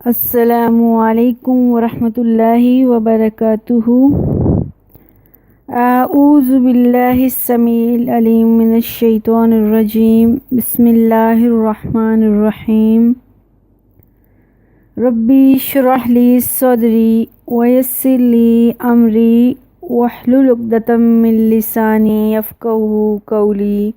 السلام علیکم ورحمۃ اللہ وبرکاتہ۔ اعوذ باللہ السمیع العلیم من الشیطان الرجیم، بسم اللہ الرحمن الرحیم۔ ربی اشرح لی صدری ویسر لی امری واحلل عقدۃ من لسانی یفقہوا قولی۔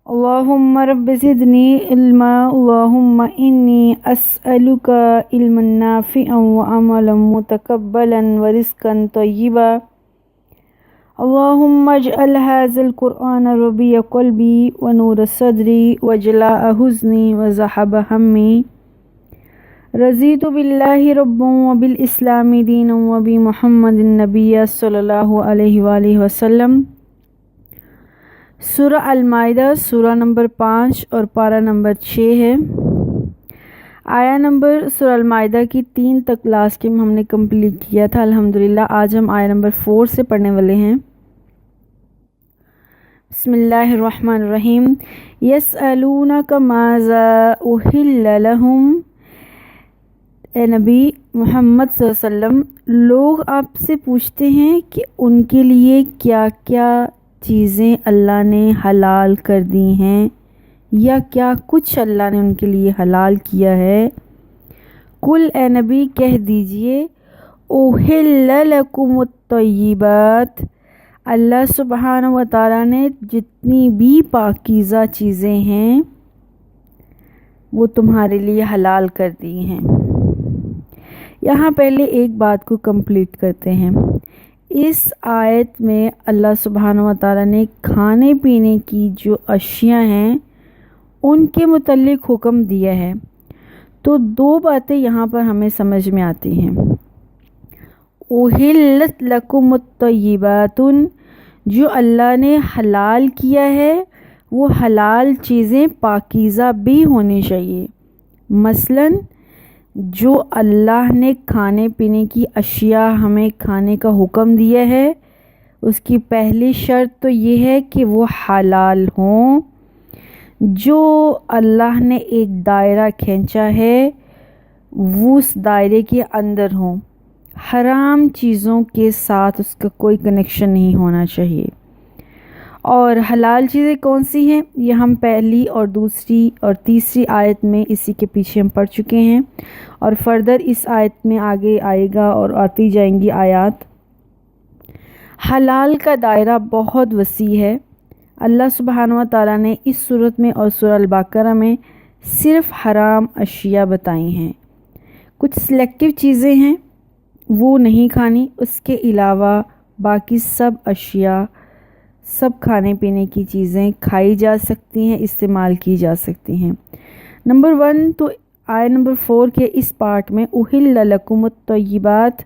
اللہم رب زدنی علما، اللہم انی اسألک علما نافعا وعملا متقبلا ورزقا طیبا۔ اللہم اجعل ھذا القرآن ربیع قلبی ونور صدری وجلاء حزنی وذھب ہمی۔ رضیت باللہ ربا وبالاسلام دینا وبمحمد نبی صلی اللہ علیہ وآلہ وسلم۔ سورہ المائدہ سورہ نمبر 5 اور پارہ نمبر 6 ہے۔ آیا نمبر سورہ المائدہ کی 3 تک لاسٹ ٹائم ہم نے کمپلیٹ کیا تھا الحمدللہ۔ آج ہم آیا نمبر 4 سے پڑھنے والے ہیں۔ بسم اللہ الرحمن الرحیم۔ یسألونک ماذا احل لہم، اے نبی محمد صلی اللہ علیہ وسلم، لوگ آپ سے پوچھتے ہیں کہ ان کے لیے کیا کیا چیزیں اللہ نے حلال کر دی ہیں، یا کیا کچھ اللہ نے ان کے لیے حلال کیا ہے۔ کل اے نبی کہہ دیجئے، احل لکم الطیبات، اللہ سبحانہ و تعالیٰ نے جتنی بھی پاکیزہ چیزیں ہیں وہ تمہارے لیے حلال کر دی ہیں۔ یہاں پہلے ایک بات کو کمپلیٹ کرتے ہیں۔ اس آیت میں اللہ سبحانہ و تعالیٰ نے کھانے پینے کی جو اشیاء ہیں ان کے متعلق حکم دیا ہے، تو 2 باتیں یہاں پر ہمیں سمجھ میں آتی ہیں۔ احلت لکم الطیبات، جو اللہ نے حلال کیا ہے وہ حلال چیزیں پاکیزہ بھی ہونی چاہیے۔ مثلاً جو اللہ نے کھانے پینے کی اشیاء ہمیں کھانے کا حکم دیا ہے، اس کی پہلی شرط تو یہ ہے کہ وہ حلال ہوں۔ جو اللہ نے ایک دائرہ کھینچا ہے وہ اس دائرے کے اندر ہوں، حرام چیزوں کے ساتھ اس کا کوئی کنیکشن نہیں ہونا چاہیے۔ اور حلال چیزیں کون سی ہیں یہ ہم پہلی اور دوسری اور تیسری آیت میں اسی کے پیچھے ہم پڑھ چکے ہیں، اور فردر اس آیت میں آگے آئے گا اور آتی جائیں گی آیات۔ حلال کا دائرہ بہت وسیع ہے۔ اللہ سبحانہ و تعالیٰ نے اس صورت میں اور سورہ البقرہ میں صرف حرام اشیاء بتائی ہیں۔ کچھ سلیکٹیو چیزیں ہیں وہ نہیں کھانی، اس کے علاوہ باقی سب اشیاء، سب کھانے پینے کی چیزیں کھائی جا سکتی ہیں، استعمال کی جا سکتی ہیں۔ نمبر 1 تو آیت نمبر 4 کے اس پارٹ میں احل لکم الطیبات،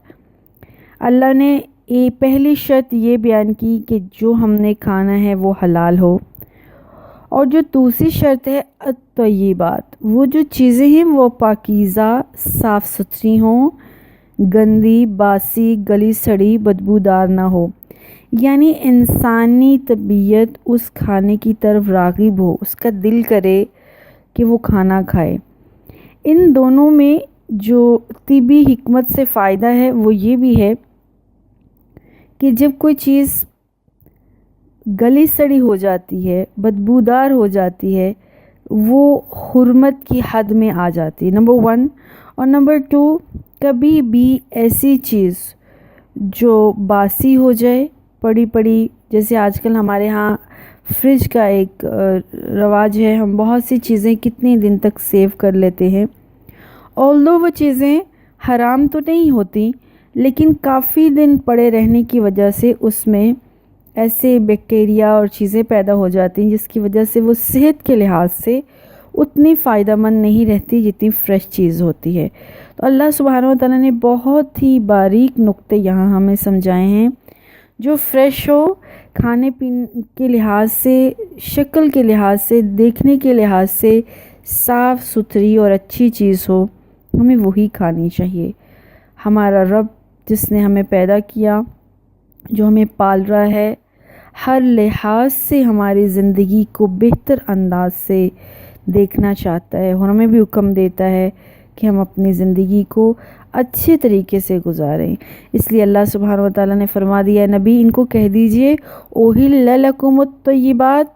اللہ نے پہلی شرط یہ بیان کی کہ جو ہم نے کھانا ہے وہ حلال ہو، اور جو دوسری شرط ہے الطیبات، وہ جو چیزیں ہیں وہ پاکیزہ صاف ستھری ہوں، گندی باسی گلی سڑی بدبودار نہ ہو، یعنی انسانی طبیعت اس کھانے کی طرف راغب ہو، اس کا دل کرے کہ وہ کھانا کھائے۔ ان دونوں میں جو طبی حکمت سے فائدہ ہے وہ یہ بھی ہے کہ جب کوئی چیز گلی سڑی ہو جاتی ہے، بدبودار ہو جاتی ہے، وہ حرمت کی حد میں آ جاتی ہے، نمبر 1۔ اور نمبر 2، کبھی بھی ایسی چیز جو باسی ہو جائے، پڑی پڑی، جیسے آج کل ہمارے ہاں فریج کا ایک رواج ہے، ہم بہت سی چیزیں کتنے دن تک سیو کر لیتے ہیں، although وہ چیزیں حرام تو نہیں ہوتی لیکن کافی دن پڑے رہنے کی وجہ سے اس میں ایسے بیکٹیریا اور چیزیں پیدا ہو جاتی ہیں جس کی وجہ سے وہ صحت کے لحاظ سے اتنی فائدہ مند نہیں رہتی جتنی فریش چیز ہوتی ہے۔ تو اللہ سبحانہ و تعالیٰ نے بہت ہی باریک نقطے یہاں ہمیں سمجھائے ہیں۔ جو فریش ہو، کھانے پینے کے لحاظ سے، شکل کے لحاظ سے، دیکھنے کے لحاظ سے صاف ستھری اور اچھی چیز ہو، ہمیں وہی کھانی چاہیے۔ ہمارا رب جس نے ہمیں پیدا کیا، جو ہمیں پال رہا ہے، ہر لحاظ سے ہماری زندگی کو بہتر انداز سے دیکھنا چاہتا ہے، اور ہمیں بھی حکم دیتا ہے کہ ہم اپنی زندگی کو اچھے طریقے سے گزاریں۔ اس لیے اللہ سبحانہ و تعالیٰ نے فرما دیا نبی ان کو کہہ دیجئے اوہل لکم الطیبات،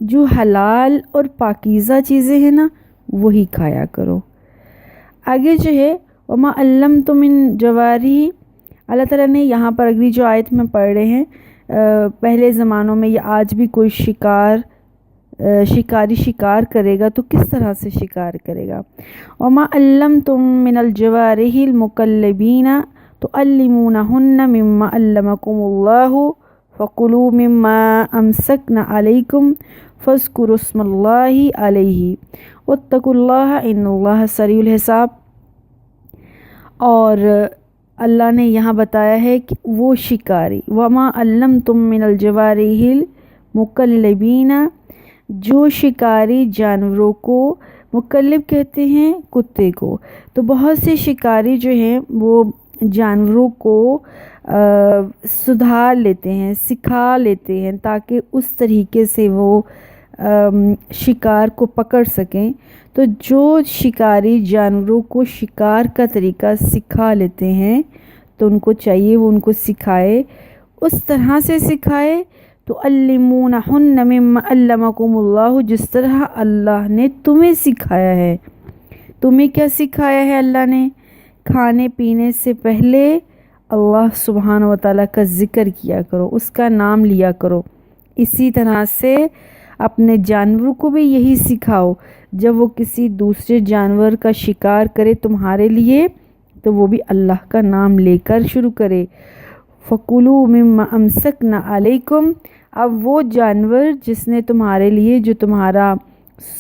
جو حلال اور پاکیزہ چیزیں ہیں نا وہی کھایا کرو۔ آگے جو ہے وما علمتم من جوارح، اللہ تعالیٰ نے یہاں پر اگلی جو آیت میں پڑھ رہے ہیں، پہلے زمانوں میں یا آج بھی کوئی شکاری شکار کرے گا تو کس طرح سے شکار کرے گا۔ وما علمتم من الجوارح المکلبین تعلمونہن مما علمکم اللہ فکلوا مما امسکن علیکم فاذکروا اسم اللہ علیہ واتقوا اللہ ان اللہ سریع الحساب۔ اور اللہ نے یہاں بتایا ہے کہ وہ شکاری وما علمتم من الجوارح المکلبین، جو شکاری جانوروں کو، مکلب کہتے ہیں کتے کو، تو بہت سے شکاری جو ہیں وہ جانوروں کو سدھار لیتے ہیں، سکھا لیتے ہیں تاکہ اس طریقے سے وہ شکار کو پکڑ سکیں۔ تو جو شکاری جانوروں کو شکار کا طریقہ سکھا لیتے ہیں تو ان کو چاہیے وہ ان کو سکھائے، اس طرح سے سکھائے تو علمونہن مما علمکم اللہ، جس طرح اللہ نے تمہیں سکھایا ہے۔ تمہیں کیا سکھایا ہے اللہ نے؟ کھانے پینے سے پہلے اللہ سبحانہ و تعالیٰ کا ذکر کیا کرو، اس کا نام لیا کرو۔ اسی طرح سے اپنے جانوروں کو بھی یہی سکھاؤ، جب وہ کسی دوسرے جانور کا شکار کرے تمہارے لیے تو وہ بھی اللہ کا نام لے کر شروع کرے۔ فَكُلُوا مِمَّا أَمْسَكْنَا عَلَيْكُمْ، اب وہ جانور جس نے تمہارے لیے، جو تمہارا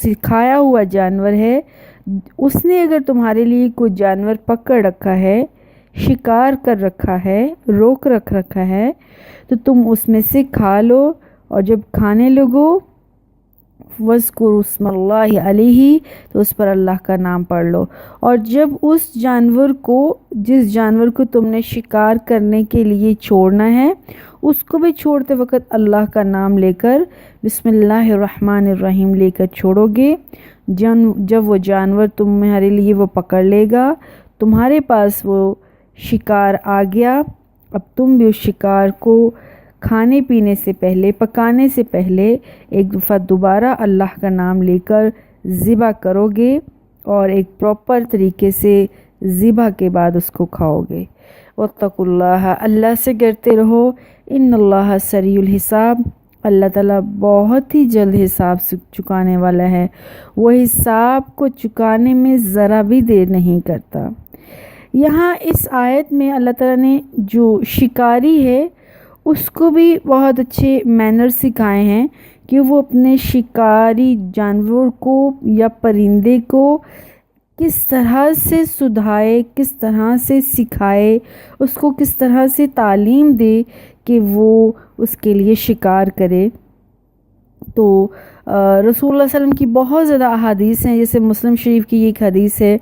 سکھایا ہوا جانور ہے، اس نے اگر تمہارے لیے کوئی جانور پکڑ رکھا ہے، شکار کر رکھا ہے، روک رکھا ہے، تو تم اس میں سے کھا لو، اور جب کھانے لگو وَاذْكُرُوا اسْمَ اللَّهِ عَلَيْهِ، تو اس پر اللہ کا نام پڑھ لو۔ اور جب اس جانور کو، جس جانور کو تم نے شکار کرنے کے لیے چھوڑنا ہے، اس کو بھی چھوڑتے وقت اللہ کا نام لے کر بسم اللہ الرحمن الرحیم لے کر چھوڑو گے۔ جب وہ جانور تمہارے لیے وہ پکڑ لے گا، تمہارے پاس وہ شکار آ گیا، اب تم بھی اس شکار کو کھانے پینے سے پہلے، پکانے سے پہلے ایک دفعہ دوبارہ اللہ کا نام لے کر ذبح کرو گے، اور ایک پراپر طریقے سے ذبح کے بعد اس کو کھاؤ گے۔ واتقوا اللہ، اللہ سے ڈرتے رہو، ان اللہ سریع الحساب، اللہ تعالیٰ بہت ہی جلد حساب چکانے والا ہے، وہ حساب کو چکانے میں ذرا بھی دیر نہیں کرتا۔ یہاں اس آیت میں اللہ تعالیٰ نے جو شکاری ہے اس کو بھی بہت اچھے مینر سکھائے ہیں کہ وہ اپنے شکاری جانور کو یا پرندے کو کس طرح سے سدھائے، کس طرح سے سکھائے، اس کو کس طرح سے تعلیم دے کہ وہ اس کے لیے شکار کرے۔ تو رسول اللہ صلی اللہ علیہ وسلم کی بہت زیادہ احادیث ہیں، جیسے مسلم شریف کی ایک حدیث ہے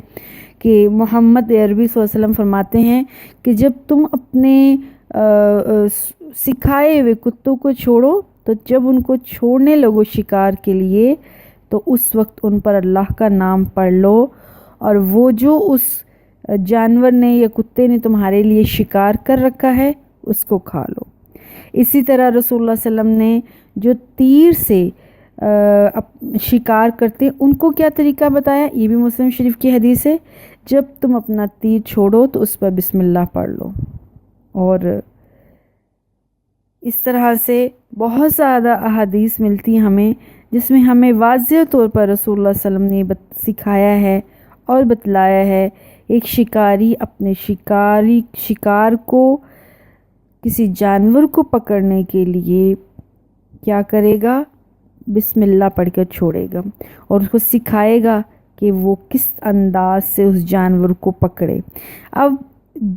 کہ محمد عربی صلی اللہ علیہ وسلم فرماتے ہیں کہ جب تم اپنے سکھائے ہوئے کتوں کو چھوڑو، تو جب ان کو چھوڑنے لگو شکار کے لیے تو اس وقت ان پر اللہ کا نام پڑھ لو، اور وہ جو اس جانور نے یا کتے نے تمہارے لیے شکار کر رکھا ہے اس کو کھا لو۔ اسی طرح رسول اللہ صلی اللہ علیہ وسلم نے جو تیر سے شکار کرتے ان کو کیا طریقہ بتایا، یہ بھی مسلم شریف کی حدیث ہے، جب تم اپنا تیر چھوڑو تو اس پر بسم اللہ پڑھ لو۔ اور اس طرح سے بہت زیادہ احادیث ملتی ہیں ہمیں، جس میں ہمیں واضح طور پر رسول اللہ صلی اللہ علیہ وسلم نے سکھایا ہے اور بتلایا ہے ایک شکاری اپنے شکار کو، کسی جانور کو پکڑنے کے لیے کیا کرے گا، بسم اللہ پڑھ کر چھوڑے گا، اور اس کو سکھائے گا کہ وہ کس انداز سے اس جانور کو پکڑے۔ اب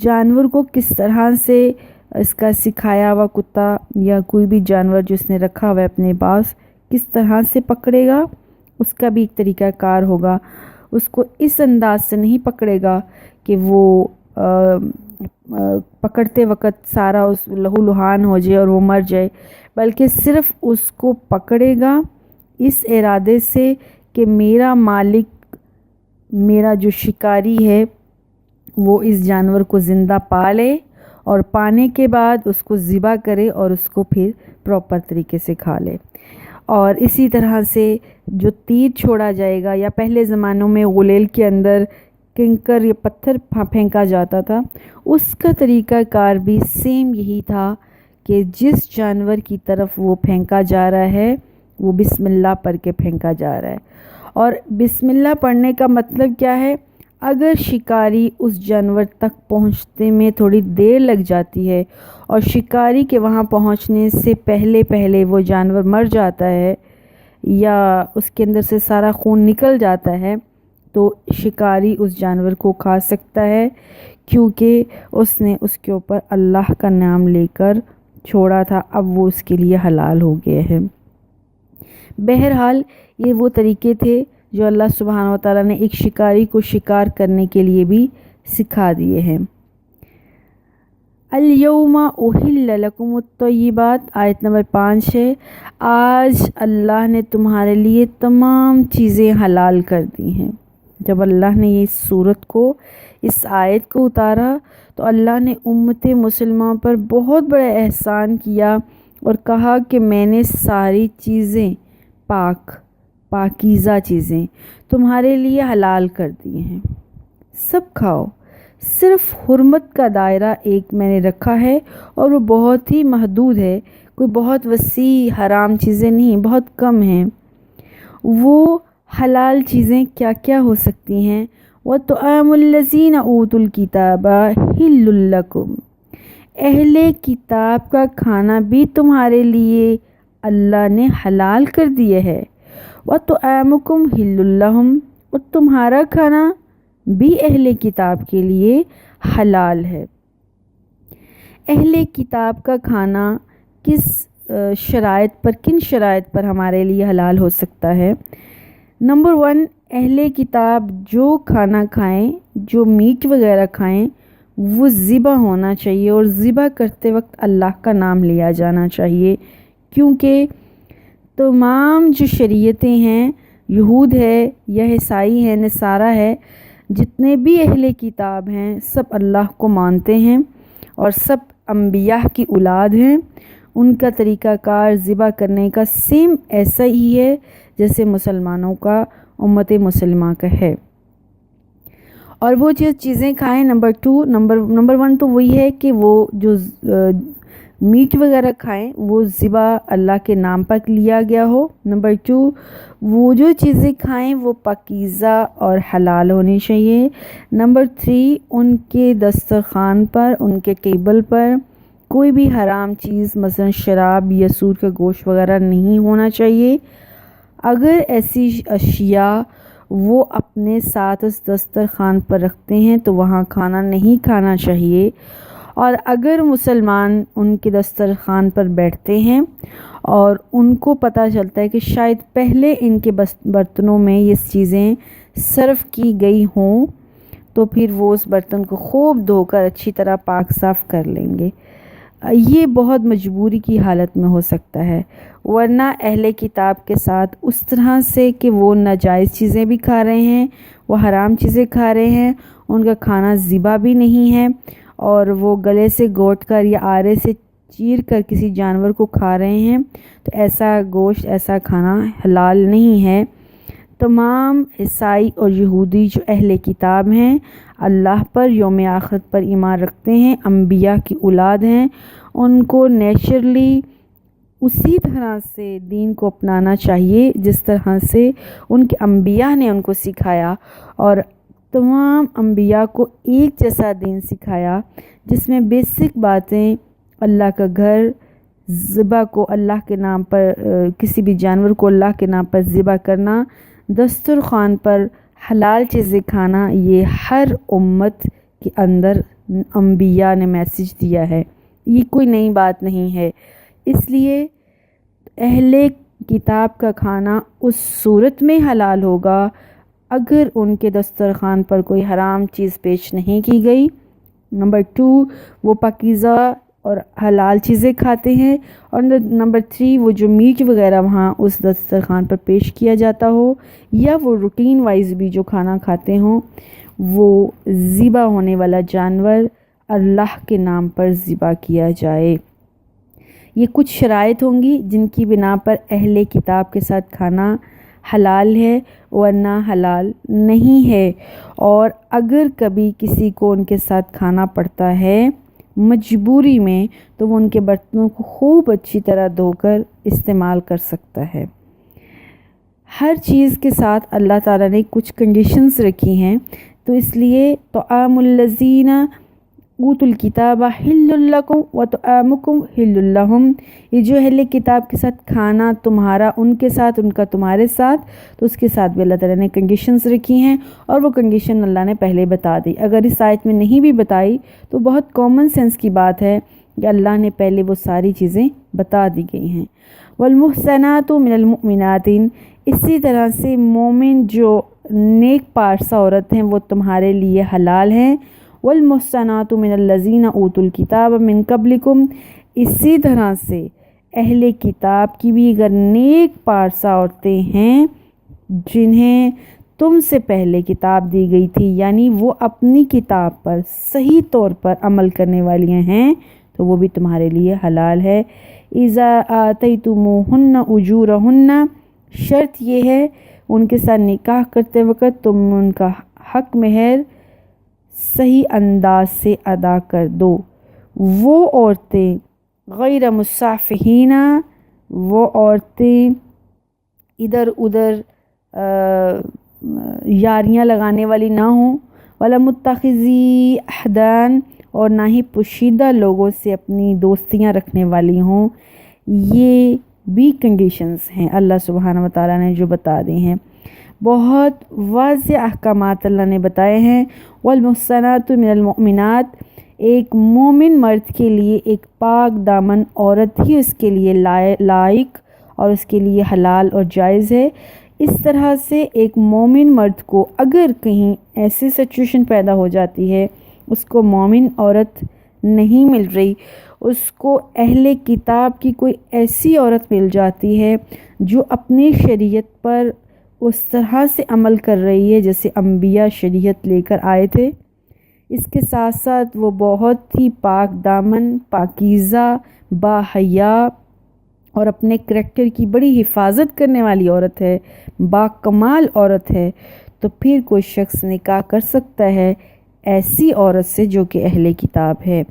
جانور کو کس طرح سے اس کا سکھایا ہوا کتا یا کوئی بھی جانور جو اس نے رکھا ہوا ہے اپنے پاس کس طرح سے پکڑے گا، اس کا بھی ایک طریقہ کار ہوگا۔ اس کو اس انداز سے نہیں پکڑے گا کہ وہ پکڑتے وقت سارا اس لہو لہان ہو جائے اور وہ مر جائے، بلکہ صرف اس کو پکڑے گا اس ارادے سے کہ میرا مالک میرا جو شکاری ہے وہ اس جانور کو زندہ پالے اور پانے کے بعد اس کو ذبح کرے اور اس کو پھر پراپر طریقے سے کھا لے۔ اور اسی طرح سے جو تیر چھوڑا جائے گا، یا پہلے زمانوں میں غلیل کے اندر کنکر یا پتھر پھینکا جاتا تھا، اس کا طریقہ کار بھی سیم یہی تھا کہ جس جانور کی طرف وہ پھینکا جا رہا ہے وہ بسم اللہ پڑھ کے پھینکا جا رہا ہے۔ اور بسم اللہ پڑھنے کا مطلب کیا ہے؟ اگر شکاری اس جانور تک پہنچنے میں تھوڑی دیر لگ جاتی ہے اور شکاری کے وہاں پہنچنے سے پہلے وہ جانور مر جاتا ہے یا اس کے اندر سے سارا خون نکل جاتا ہے، تو شکاری اس جانور کو کھا سکتا ہے، کیونکہ اس نے اس کے اوپر اللہ کا نام لے کر چھوڑا تھا، اب وہ اس کے لیے حلال ہو گئے ہیں۔ بہرحال یہ وہ طریقے تھے جو اللہ سبحانہ و تعالیٰ نے ایک شکاری کو شکار کرنے کے لیے بھی سکھا دیے ہیں۔ الیوم احل لکم الطیبات، آیت نمبر 5 ہے، آج اللہ نے تمہارے لیے تمام چیزیں حلال کر دی ہیں۔ جب اللہ نے یہ سورت کو، اس آیت کو اتارا تو اللہ نے امت مسلمہ پر بہت بڑا احسان کیا اور کہا کہ میں نے ساری چیزیں پاکیزہ چیزیں تمہارے لیے حلال کر دی ہیں، سب کھاؤ، صرف حرمت کا دائرہ ایک میں نے رکھا ہے اور وہ بہت ہی محدود ہے، کوئی بہت وسیع حرام چیزیں نہیں، بہت کم ہیں۔ وہ حلال چیزیں کیا کیا ہو سکتی ہیں؟ وَطَعَامُ الَّذِينَ أُوتُوا الْكِتَابَ حِلٌّ لَكُمْ، اہل کتاب کا کھانا بھی تمہارے لیے اللہ نے حلال کر دیے ہے۔ وَطَعَامُكُمْ حِلٌّ لَهُمْ، اور تمہارا کھانا بھی اہل کتاب کے لیے حلال ہے۔ اہل کتاب کا کھانا کن شرائط پر ہمارے لیے حلال ہو سکتا ہے؟ نمبر 1، اہل کتاب جو کھانا کھائیں، جو میٹ وغیرہ کھائیں، وہ ذبح ہونا چاہیے اور ذبح کرتے وقت اللہ کا نام لیا جانا چاہیے، کیونکہ تمام جو شریعتیں ہیں، یہود ہے یا عیسائی ہے، نصارہ ہے، جتنے بھی اہل کتاب ہیں سب اللہ کو مانتے ہیں اور سب انبیاء کی اولاد ہیں۔ ان کا طریقہ کار ذبح کرنے کا سیم ایسا ہی ہے جیسے مسلمانوں کا، امت مسلمہ کا ہے۔ اور وہ جو چیزیں کھائیں، نمبر 1 تو وہی ہے کہ وہ جو میٹ وغیرہ کھائیں وہ ذبح اللہ کے نام پر لیا گیا ہو۔ نمبر 2، وہ جو چیزیں کھائیں وہ پاکیزہ اور حلال ہونی چاہیے۔ نمبر 3، ان کے دسترخوان پر، ان کے ٹیبل پر کوئی بھی حرام چیز مثلا شراب یا سور کا گوشت وغیرہ نہیں ہونا چاہیے۔ اگر ایسی اشیاء وہ اپنے ساتھ اس دسترخوان پر رکھتے ہیں تو وہاں کھانا نہیں کھانا چاہیے۔ اور اگر مسلمان ان کے دسترخوان پر بیٹھتے ہیں اور ان کو پتہ چلتا ہے کہ شاید پہلے ان کے برتنوں میں یہ چیزیں سرو کی گئی ہوں، تو پھر وہ اس برتن کو خوب دھو کر اچھی طرح پاک صاف کر لیں گے۔ یہ بہت مجبوری کی حالت میں ہو سکتا ہے، ورنہ اہل کتاب کے ساتھ اس طرح سے کہ وہ ناجائز چیزیں بھی کھا رہے ہیں، وہ حرام چیزیں کھا رہے ہیں، ان کا کھانا ذبح بھی نہیں ہے، اور وہ گلے سے گھونٹ کر یا آرے سے چیر کر کسی جانور کو کھا رہے ہیں، تو ایسا گوشت، ایسا کھانا حلال نہیں ہے۔ تمام عیسائی اور یہودی جو اہل کتاب ہیں، اللہ پر، یوم آخرت پر ایمان رکھتے ہیں، انبیاء کی اولاد ہیں، ان کو نیچرلی اسی طرح سے دین کو اپنانا چاہیے جس طرح سے ان کے انبیاء نے ان کو سکھایا، اور تمام انبیاء کو ایک جیسا دین سکھایا جس میں بیسک باتیں، اللہ کا گھر، ذبح کو اللہ کے نام پر، کسی بھی جانور کو اللہ کے نام پر ذبح کرنا، دسترخوان پر حلال چیزیں کھانا، یہ ہر امت کے اندر انبیاء نے میسج دیا ہے، یہ کوئی نئی بات نہیں ہے۔ اس لیے اہل کتاب کا کھانا اس صورت میں حلال ہوگا اگر ان کے دسترخوان پر کوئی حرام چیز پیش نہیں کی گئی۔ نمبر 2، وہ پاکیزہ اور حلال چیزیں کھاتے ہیں، اور نمبر 3 وہ جو میٹ وغیرہ وہاں اس دسترخوان پر پیش کیا جاتا ہو، یا وہ روٹین وائز بھی جو کھانا کھاتے ہوں، وہ ذبح ہونے والا جانور اللہ کے نام پر ذبح کیا جائے۔ یہ کچھ شرائط ہوں گی جن کی بنا پر اہل کتاب کے ساتھ کھانا حلال ہے، ورنہ حلال نہیں ہے۔ اور اگر کبھی کسی کو ان کے ساتھ کھانا پڑتا ہے مجبوری میں، تو وہ ان کے برتنوں کو خوب اچھی طرح دھو کر استعمال کر سکتا ہے۔ ہر چیز کے ساتھ اللہ تعالیٰ نے کچھ کنڈیشنز رکھی ہیں، تو اس لیے طعام الذین اوتوا الکتاب حل لکم وطعامکم حل لہم، یہ جو اہل کتاب کے ساتھ کھانا تمہارا ان کے ساتھ، ان کا تمہارے ساتھ، تو اس کے ساتھ بھی اللہ تعالیٰ نے کنڈیشنز رکھی ہیں، اور وہ کنڈیشن اللہ نے پہلے بتا دی۔ اگر اس آیت میں نہیں بھی بتائی تو بہت کامن سینس کی بات ہے کہ اللہ نے پہلے وہ ساری چیزیں بتا دی گئی ہیں۔ والمحصنات من المؤمنات، اسی طرح سے مومن جو نیک پارسا عورت ہیں وہ تمہارے لیے حلال ہیں۔ والمحصنات من الذین اوتوا الکتاب من قبلکم، اسی طرح سے اہل کتاب کی بھی اگر نیک پارسا عورتیں ہیں جنہیں تم سے پہلے کتاب دی گئی تھی، یعنی وہ اپنی کتاب پر صحیح طور پر عمل کرنے والی ہیں، تو وہ بھی تمہارے لیے حلال ہے۔ اذا آتیتموہن اجورہن، شرط یہ ہے ان کے ساتھ نکاح کرتے وقت تم ان کا حق مہر صحیح انداز سے ادا کر دو۔ وہ عورتیں غیر مصافحین، وہ عورتیں ادھر ادھر یاریاں لگانے والی نہ ہوں، ولا متخذی اخدان، اور نہ ہی پوشیدہ لوگوں سے اپنی دوستیاں رکھنے والی ہوں۔ یہ بھی کنڈیشنز ہیں اللہ سبحانہ و تعالیٰ نے جو بتا دی ہیں، بہت واضح احکامات اللہ نے بتائے ہیں۔ والمحصنات من المؤمنات، ایک مومن مرد کے لیے ایک پاک دامن عورت ہی اس کے لیے لائق اور اس کے لیے حلال اور جائز ہے۔ اس طرح سے ایک مومن مرد کو اگر کہیں ایسی سچویشن پیدا ہو جاتی ہے، اس کو مومن عورت نہیں مل رہی، اس کو اہل کتاب کی کوئی ایسی عورت مل جاتی ہے جو اپنی شریعت پر اس طرح سے عمل کر رہی ہے جیسے انبیاء شریعت لے کر آئے تھے، اس کے ساتھ ساتھ وہ بہت ہی پاک دامن، پاکیزہ، باحیا اور اپنے کریکٹر کی بڑی حفاظت کرنے والی عورت ہے، با کمال عورت ہے، تو پھر کوئی شخص نکاح کر سکتا ہے ایسی عورت سے جو کہ اہل کتاب ہے۔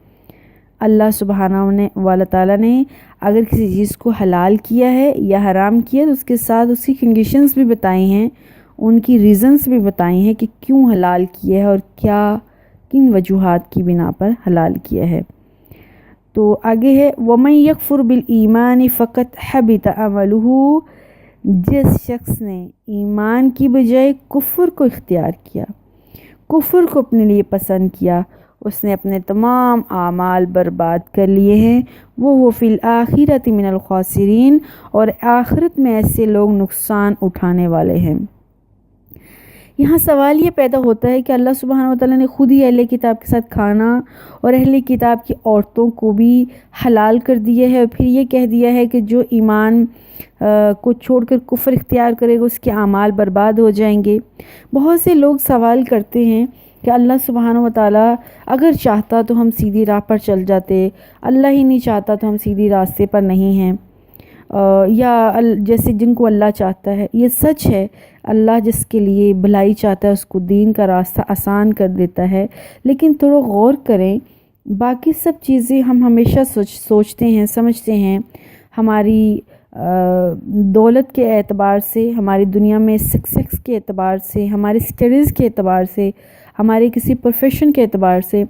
اللہ سبحانہ و تعالیٰ نے اگر کسی چیز کو حلال کیا ہے یا حرام کیا تو اس کے ساتھ اس کی کنڈیشنز بھی بتائی ہیں، ان کی ریزنز بھی بتائی ہیں کہ کیوں حلال کیا ہے اور کیا کن وجوہات کی بنا پر حلال کیا ہے۔ تو آگے ہے وَمَن يَكْفُرْ بِالْإِيمَانِ فَقَدْ حَبِطَ عَمَلُهُ، جس شخص نے ایمان کی بجائے کفر کو اختیار کیا، کفر کو اپنے لیے پسند کیا، اس نے اپنے تمام اعمال برباد کر لیے ہیں۔ وہ فی الآخرۃ من الخاسرین، اور آخرت میں ایسے لوگ نقصان اٹھانے والے ہیں۔ یہاں سوال یہ پیدا ہوتا ہے کہ اللہ سبحانہ و تعالیٰ نے خود ہی اہل کتاب کے ساتھ کھانا اور اہل کتاب کی عورتوں کو بھی حلال کر دیا ہے، اور پھر یہ کہہ دیا ہے کہ جو ایمان کو چھوڑ کر کفر اختیار کرے گا اس کے اعمال برباد ہو جائیں گے۔ بہت سے لوگ سوال کرتے ہیں کہ اللہ سبحانہ و تعالیٰ اگر چاہتا تو ہم سیدھی راہ پر چل جاتے، اللہ ہی نہیں چاہتا تو ہم سیدھی راستے پر نہیں ہیں، یا جیسے جن کو اللہ چاہتا ہے۔ یہ سچ ہے، اللہ جس کے لیے بھلائی چاہتا ہے اس کو دین کا راستہ آسان کر دیتا ہے، لیکن تھوڑا غور کریں، باقی سب چیزیں ہم ہمیشہ سوچتے ہیں، سمجھتے ہیں، ہماری دولت کے اعتبار سے، ہماری دنیا میں سکسیس کے اعتبار سے، ہماری اسٹڈیز کے اعتبار سے، ہمارے کسی پروفیشن کے اعتبار سے،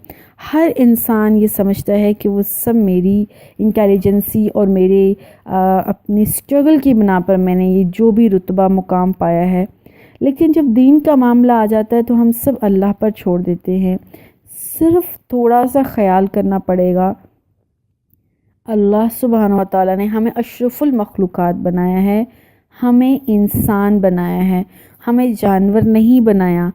ہر انسان یہ سمجھتا ہے کہ وہ سب میری انٹیلیجنسی اور میرے اپنی اسٹرگل کی بنا پر میں نے یہ جو بھی رتبہ مقام پایا ہے۔ لیکن جب دین کا معاملہ آ جاتا ہے تو ہم سب اللہ پر چھوڑ دیتے ہیں۔ صرف تھوڑا سا خیال کرنا پڑے گا، اللہ سبحانہ و تعالیٰ نے ہمیں اشرف المخلوقات بنایا ہے، ہمیں انسان بنایا ہے، ہمیں جانور نہیں بنایا۔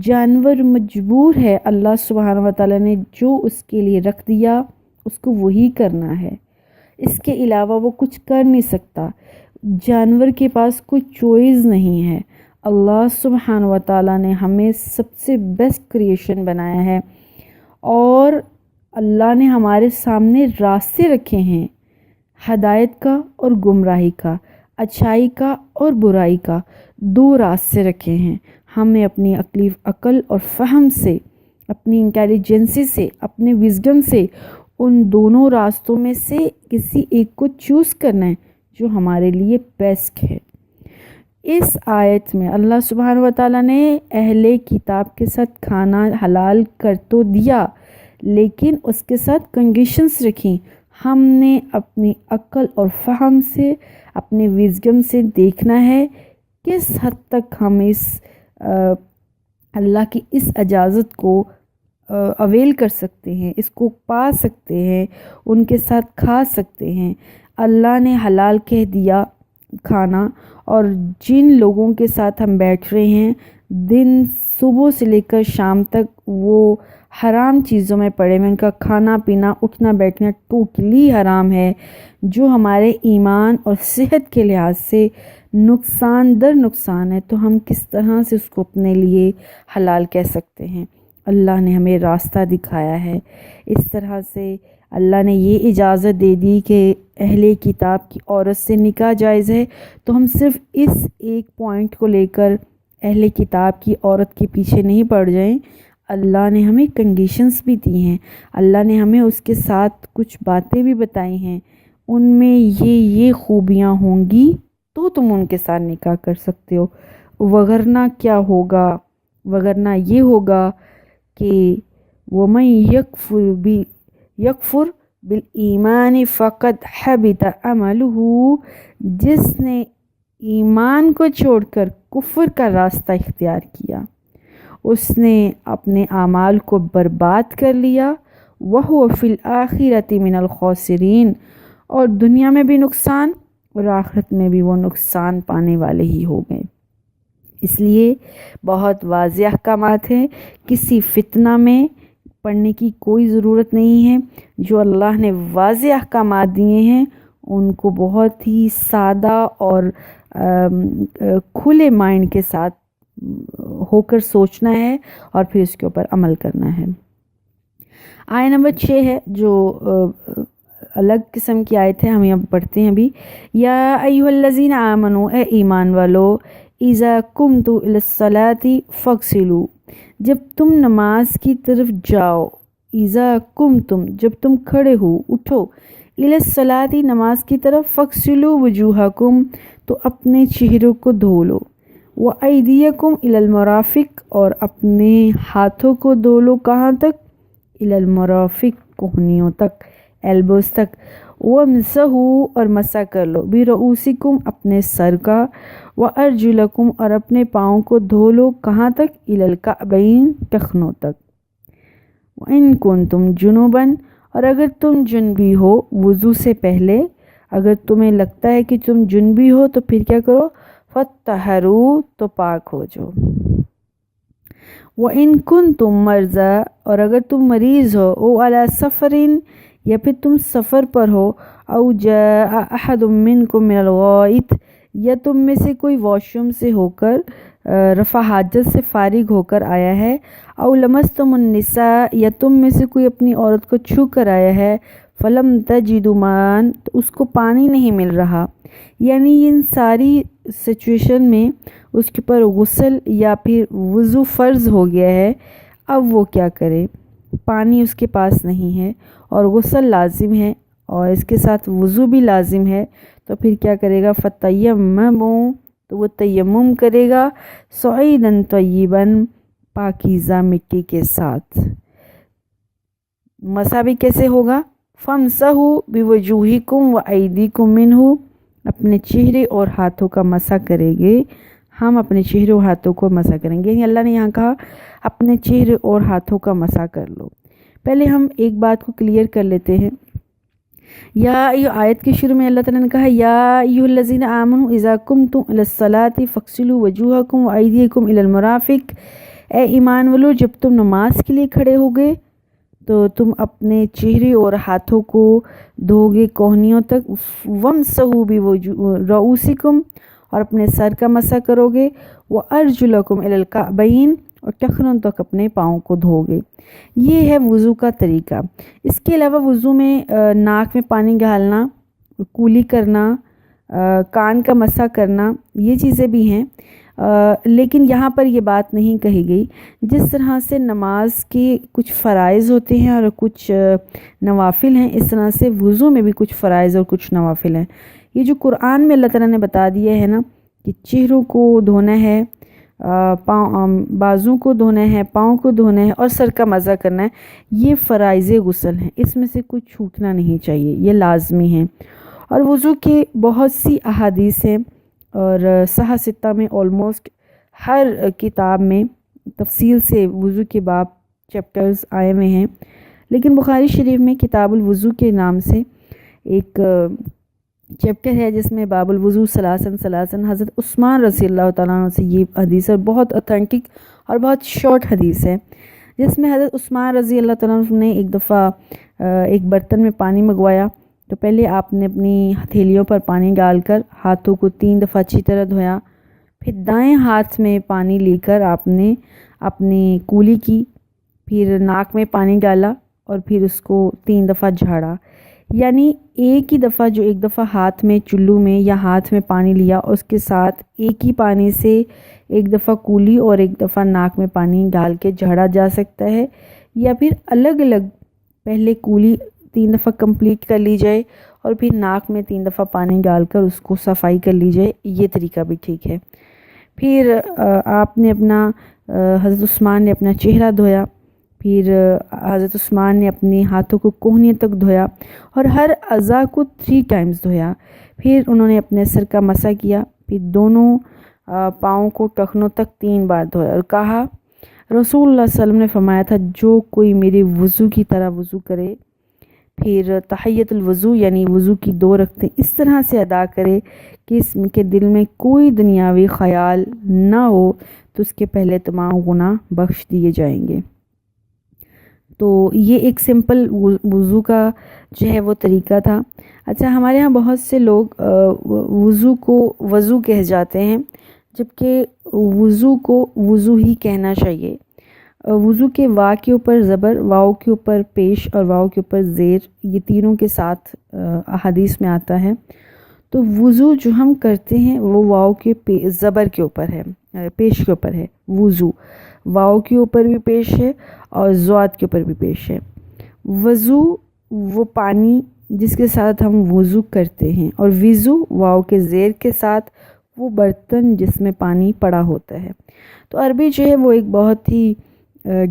جانور مجبور ہے، اللہ سبحانہ و تعالیٰ نے جو اس کے لیے رکھ دیا اس کو وہی کرنا ہے، اس کے علاوہ وہ کچھ کر نہیں سکتا۔ جانور کے پاس کوئی چوائس نہیں ہے۔ اللہ سبحانہ و تعالیٰ نے ہمیں سب سے بیسٹ کریشن بنایا ہے، اور اللہ نے ہمارے سامنے راستے رکھے ہیں، ہدایت کا اور گمراہی کا، اچھائی کا اور برائی کا، دو راستے رکھے ہیں۔ ہمیں اپنی عقل اور فہم سے، اپنی انٹیلیجنسی سے، اپنے وزڈم سے ان دونوں راستوں میں سے کسی ایک کو چوز کرنا ہے جو ہمارے لیے بیسٹ ہے۔ اس آیت میں اللہ سبحانہ و تعالیٰ نے اہل کتاب کے ساتھ کھانا حلال کر تو دیا، لیکن اس کے ساتھ کنڈیشنز رکھیں۔ ہم نے اپنی عقل اور فہم سے، اپنے وزڈم سے دیکھنا ہے کس حد تک ہم اس اللہ کی اس اجازت کو اویل کر سکتے ہیں، اس کو پا سکتے ہیں، ان کے ساتھ کھا سکتے ہیں۔ اللہ نے حلال کہہ دیا کھانا، اور جن لوگوں کے ساتھ ہم بیٹھ رہے ہیں دن صبح سے لے کر شام تک وہ حرام چیزوں میں پڑے ہوئے، ان کا کھانا پینا اٹھنا بیٹھنا ٹوٹلی حرام ہے، جو ہمارے ایمان اور صحت کے لحاظ سے نقصان در نقصان ہے، تو ہم کس طرح سے اس کو اپنے لیے حلال کہہ سکتے ہیں؟ اللہ نے ہمیں راستہ دکھایا ہے۔ اس طرح سے اللہ نے یہ اجازت دے دی کہ اہل کتاب کی عورت سے نکاح جائز ہے، تو ہم صرف اس ایک پوائنٹ کو لے کر اہل کتاب کی عورت کے پیچھے نہیں پڑ جائیں۔ اللہ نے ہمیں کنڈیشنز بھی دی ہیں، اللہ نے ہمیں اس کے ساتھ کچھ باتیں بھی بتائی ہیں، ان میں یہ خوبیاں ہوں گی تو تم ان کے ساتھ نکاح کر سکتے ہو، وگرنہ کیا ہوگا؟ وگرنہ یہ ہوگا کہ وَمَن یکفر بالایمان فقد حبط عملہ، جس نے ایمان کو چھوڑ کر کفر کا راستہ اختیار کیا، اس نے اپنے اعمال کو برباد کر لیا۔ وَهُوَ فِي الْآخِرَةِ مِنَ الْخَاسِرِينَ، اور دنیا میں بھی نقصان اور آخرت میں بھی وہ نقصان پانے والے ہی ہو گئے۔ اس لیے بہت واضح احکامات ہیں، کسی فتنہ میں پڑھنے کی کوئی ضرورت نہیں ہے۔ جو اللہ نے واضح احکامات دیے ہیں ان کو بہت ہی سادہ اور کھلے مائنڈ کے ساتھ ہو کر سوچنا ہے اور پھر اس کے اوپر عمل کرنا ہے۔ آیت نمبر 6 ہے جو الگ قسم کی آیت ہے، ہم یہاں پڑھتے ہیں ابھی۔ یا ایھا الذین آمنوا، اے ایمان والو، اذا قمتم الی الصلاۃ فاغسلوا، جب تم نماز کی طرف جاؤ، اذا قمتم جب تم کھڑے ہو اٹھو، الی الصلاۃ نماز کی طرف، فاغسلوا وجوہکم تو اپنے چہروں کو دھو لو، وایدیکم الی المرافق اور اپنے ہاتھوں کو دھو لو، کہاں تک؟ الی المرافق کوہنیوں تک، ایلبوز تک، وامسحوا اور مسح کر لو، برؤوسکم اپنے سر کا، وارجلکم اور اپنے پاؤں کو دھو لو، کہاں تک؟ الی الکعبین ٹخنوں تک، وان کنتم جنبا اور اگر تم جنبی ہو وضو سے پہلے، اگر تمہیں لگتا ہے کہ تم جنبی ہو تو پھر کیا کرو؟ فطہروا تو پاک ہو جاؤ، وان کنتم مرضی اور اگر تم مریض ہو، او علی سفر یا پھر تم سفر پر ہو، او جاء احد منکم من الغائط یا تم میں سے کوئی واش روم سے ہو کر رفع حاجت سے فارغ ہو کر آیا ہے، او لمستم النساء یا تم میں سے کوئی اپنی عورت کو چھو کر آیا ہے، فلم تجدوا ماء تو اس کو پانی نہیں مل رہا، یعنی ان ساری سچویشن میں اس کے اوپر غسل یا پھر وضو فرض ہو گیا ہے، اب وہ کیا کرے؟ پانی اس کے پاس نہیں ہے اور غسل لازم ہے اور اس کے ساتھ وضو بھی لازم ہے، تو پھر کیا کرے گا؟ فتیمموا تو وہ تیمم کرے گا، صعیدا طیبا پاکیزہ مٹی کے ساتھ۔ مسح بھی کیسے ہوگا؟ فامسحوا بوجوہکم وایدیکم منہ، اپنے چہرے اور ہاتھوں کا مسح کریں گے، ہم اپنے چہرے اور ہاتھوں کو مسح کریں گے، یعنی اللہ نے یہاں کہا اپنے چہرے اور ہاتھوں کا مسح کر لو۔ پہلے ہم ایک بات کو کلیئر کر لیتے ہیں۔ یہ آیت کے شروع میں اللہ تعالیٰ نے کہا یا ایھا الذین آمنوا اذا قمتم الی الصلاۃ فاغسلوا وجوہکم وایدیکم الی المرافق، اے ایمان والو جب تم نماز کے لیے کھڑے ہو گئے تو تم اپنے چہرے اور ہاتھوں کو دھو گے کوہنیوں تک، وَامْسَحُوا بِرُؤُوسِکُمْ، اور اپنے سر کا مسح کرو گے، وَأَرْجُلَکُمْ إِلَى الْكَعْبَيْنِ، اور ٹخنوں تک اپنے پاؤں کو دھو گے۔ یہ ہے وضو کا طریقہ۔ اس کے علاوہ وضو میں ناک میں پانی ڈالنا، کولی کرنا، کان کا مسح کرنا، یہ چیزیں بھی ہیں، لیکن یہاں پر یہ بات نہیں کہی گئی۔ جس طرح سے نماز کے کچھ فرائض ہوتے ہیں اور کچھ نوافل ہیں، اس طرح سے وضو میں بھی کچھ فرائض اور کچھ نوافل ہیں۔ یہ جو قرآن میں اللہ تعالیٰ نے بتا دیا ہے نا کہ چہروں کو دھونا ہے، بازوں کو دھونا ہے، پاؤں کو دھونا ہے اور سر کا مسح کرنا ہے، یہ فرائض غسل ہیں، اس میں سے کچھ چھوٹنا نہیں چاہیے، یہ لازمی ہیں۔ اور وضو کے بہت سی احادیث ہیں، اور صحیح ستہ میں آلموسٹ ہر کتاب میں تفصیل سے وضو کے باب چیپٹرز آئے ہوئے ہیں، لیکن بخاری شریف میں کتاب الوضو کے نام سے ایک چیپٹر ہے جس میں باب الوضو ثلاثاً ثلاثاً، حضرت عثمان رضی اللہ تعالیٰ عنہ سے یہ حدیث ہے، بہت اتھینٹک اور بہت شارٹ حدیث ہے، جس میں حضرت عثمان رضی اللہ تعالیٰ عنہ نے ایک دفعہ ایک برتن میں پانی منگوایا، تو پہلے آپ نے اپنی ہتھیلیوں پر پانی ڈال کر ہاتھوں کو 3 دفعہ اچھی طرح دھویا، پھر دائیں ہاتھ میں پانی لے کر آپ نے اپنی کولی کی، پھر ناک میں پانی ڈالا اور پھر اس کو 3 دفعہ جھاڑا، یعنی ایک ہی دفعہ، جو ایک دفعہ ہاتھ میں چلو میں یا ہاتھ میں پانی لیا، اس کے ساتھ ایک ہی پانی سے ایک دفعہ کولی اور ایک دفعہ ناک میں پانی ڈال کے جھاڑا جا سکتا ہے، یا پھر الگ الگ پہلے کولی 3 دفعہ کمپلیٹ کر لی جائے اور پھر ناک میں 3 دفعہ پانی ڈال کر اس کو صفائی کر لی جائے، یہ طریقہ بھی ٹھیک ہے۔ پھر آپ نے حضرت عثمان نے اپنا چہرہ دھویا، پھر حضرت عثمان نے اپنے ہاتھوں کو کوہنی تک دھویا اور ہر اعضاء کو 3 ٹائمز دھویا، پھر انہوں نے اپنے سر کا مسح کیا، پھر دونوں پاؤں کو ٹخنوں تک 3 بار دھویا اور کہا، رسول اللہ صلی اللہ علیہ وسلم نے فرمایا تھا، جو کوئی میرے وضو کی طرح وضو کرے، پھر تحیت الوضو یعنی وضو کی 2 رکعتیں اس طرح سے ادا کرے کہ اس کے دل میں کوئی دنیاوی خیال نہ ہو، تو اس کے پہلے تمام گناہ بخش دیے جائیں گے۔ تو یہ ایک سمپل وضو کا جو ہے وہ طریقہ تھا۔ اچھا، ہمارے ہاں بہت سے لوگ وضو کو وضو کہہ جاتے ہیں، جبکہ وضو کو وضو ہی کہنا چاہیے۔ وضو کے وا کے اوپر زبر، واؤ کے اوپر پیش اور واؤ کے اوپر زیر، یہ تینوں کے ساتھ احادیث میں آتا ہے۔ تو وضو جو ہم کرتے ہیں وہ واؤ کے زبر کے اوپر ہے، پیش کے اوپر ہے، وضو واؤ کے اوپر بھی پیش ہے اور زواد کے اوپر بھی پیش ہے۔ وضو وہ پانی جس کے ساتھ ہم وضو کرتے ہیں، اور وضو واؤ کے زیر کے ساتھ وہ برتن جس میں پانی پڑا ہوتا ہے۔ تو عربی جو ہے وہ ایک بہت ہی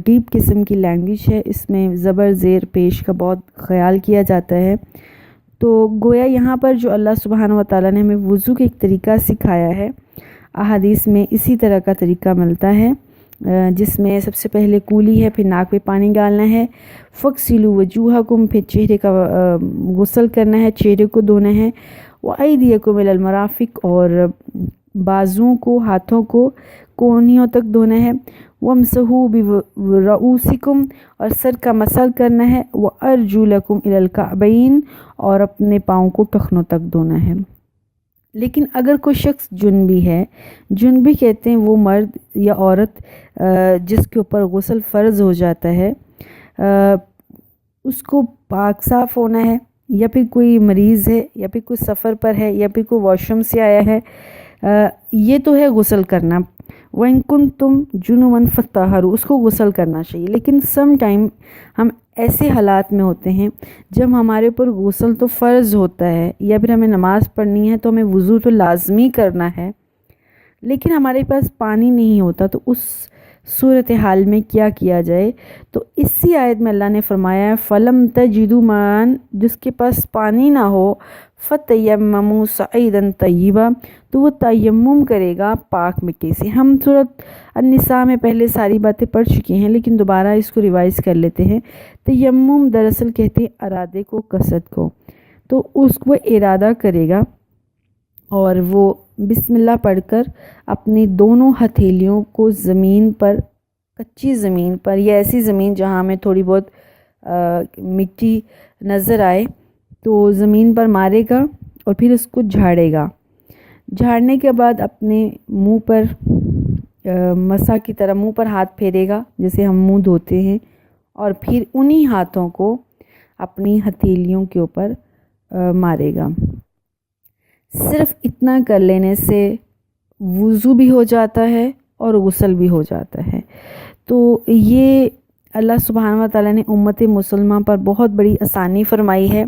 ڈیپ قسم کی لینگویج ہے، اس میں زبر زیر پیش کا بہت خیال کیا جاتا ہے۔ تو گویا یہاں پر جو اللہ سبحانہ و تعالیٰ نے ہمیں وضو کے ایک طریقہ سکھایا ہے، احادیث میں اسی طرح کا طریقہ ملتا ہے، جس میں سب سے پہلے کولی ہے، پھر ناک پہ پانی ڈالنا ہے، فَاغْسِلُوا وُجُوهَكُمْ، پھر چہرے کا غسل کرنا ہے، چہرے کو دھونا ہے، وَأَيْدِيَكُمْ إِلَى الْمَرَافِقِ، اور بازوں کو، ہاتھوں کو کونیوں تک دھونا ہے، وَامْسَحُوا بِرُؤُوسِكُمْ، اور سر کا مسح کرنا ہے، وَأَرْجُلَكُمْ إِلَى الْكَعْبَيْنِ، اور اپنے پاؤں کو ٹخنوں تک دھونا ہے۔ لیکن اگر کوئی شخص جنبی ہے، جنبی کہتے ہیں وہ مرد یا عورت جس کے اوپر غسل فرض ہو جاتا ہے، اس کو پاک صاف ہونا ہے، یا پھر کوئی مریض ہے، یا پھر کوئی سفر پر ہے، یا پھر کوئی واش روم سے آیا ہے، یہ تو ہے غسل کرنا۔ وَإِن كُنتُمْ جُنُبًا فَطَّهِّرُوا، اس کو غسل کرنا چاہیے۔ لیکن سم ٹائم ہم ایسے حالات میں ہوتے ہیں جب ہمارے اوپر غسل تو فرض ہوتا ہے، یا پھر ہمیں نماز پڑھنی ہے تو ہمیں وضو تو لازمی کرنا ہے، لیکن ہمارے پاس پانی نہیں ہوتا، تو اس صورتحال میں کیا کیا جائے؟ تو اسی آیت میں اللہ نے فرمایا ہے، فَلَمْ تَجِدُوا مَاءً، جس کے پاس پانی نہ ہو، فَتَيَمَّمُوا صَعِيدًا طَيِّبًا، تو وہ تیمم کرے گا پاک مٹی سے۔ ہم سورۃ النساء میں پہلے ساری باتیں پڑھ چکے ہیں، لیکن دوبارہ اس کو ریوائز کر لیتے ہیں۔ تیمم دراصل کہتے ہیں ارادے کو، قصد کو، تو اس کو ارادہ کرے گا اور وہ بسم اللہ پڑھ کر اپنی دونوں ہتھیلیوں کو زمین پر، کچی زمین پر یا ایسی زمین جہاں میں تھوڑی بہت مٹی نظر آئے تو زمین پر مارے گا اور پھر اس کو جھاڑے گا۔ جھاڑنے کے بعد اپنے منہ پر مسح کی طرح منہ پر ہاتھ پھیرے گا جیسے ہم منہ دھوتے ہیں، اور پھر انہی ہاتھوں کو اپنی ہتھیلیوں کے اوپر مارے گا۔ صرف اتنا کر لینے سے وضو بھی ہو جاتا ہے اور غسل بھی ہو جاتا ہے۔ تو یہ اللہ سبحانہ و تعالیٰ نے امت مسلمہ پر بہت بڑی آسانی فرمائی ہے۔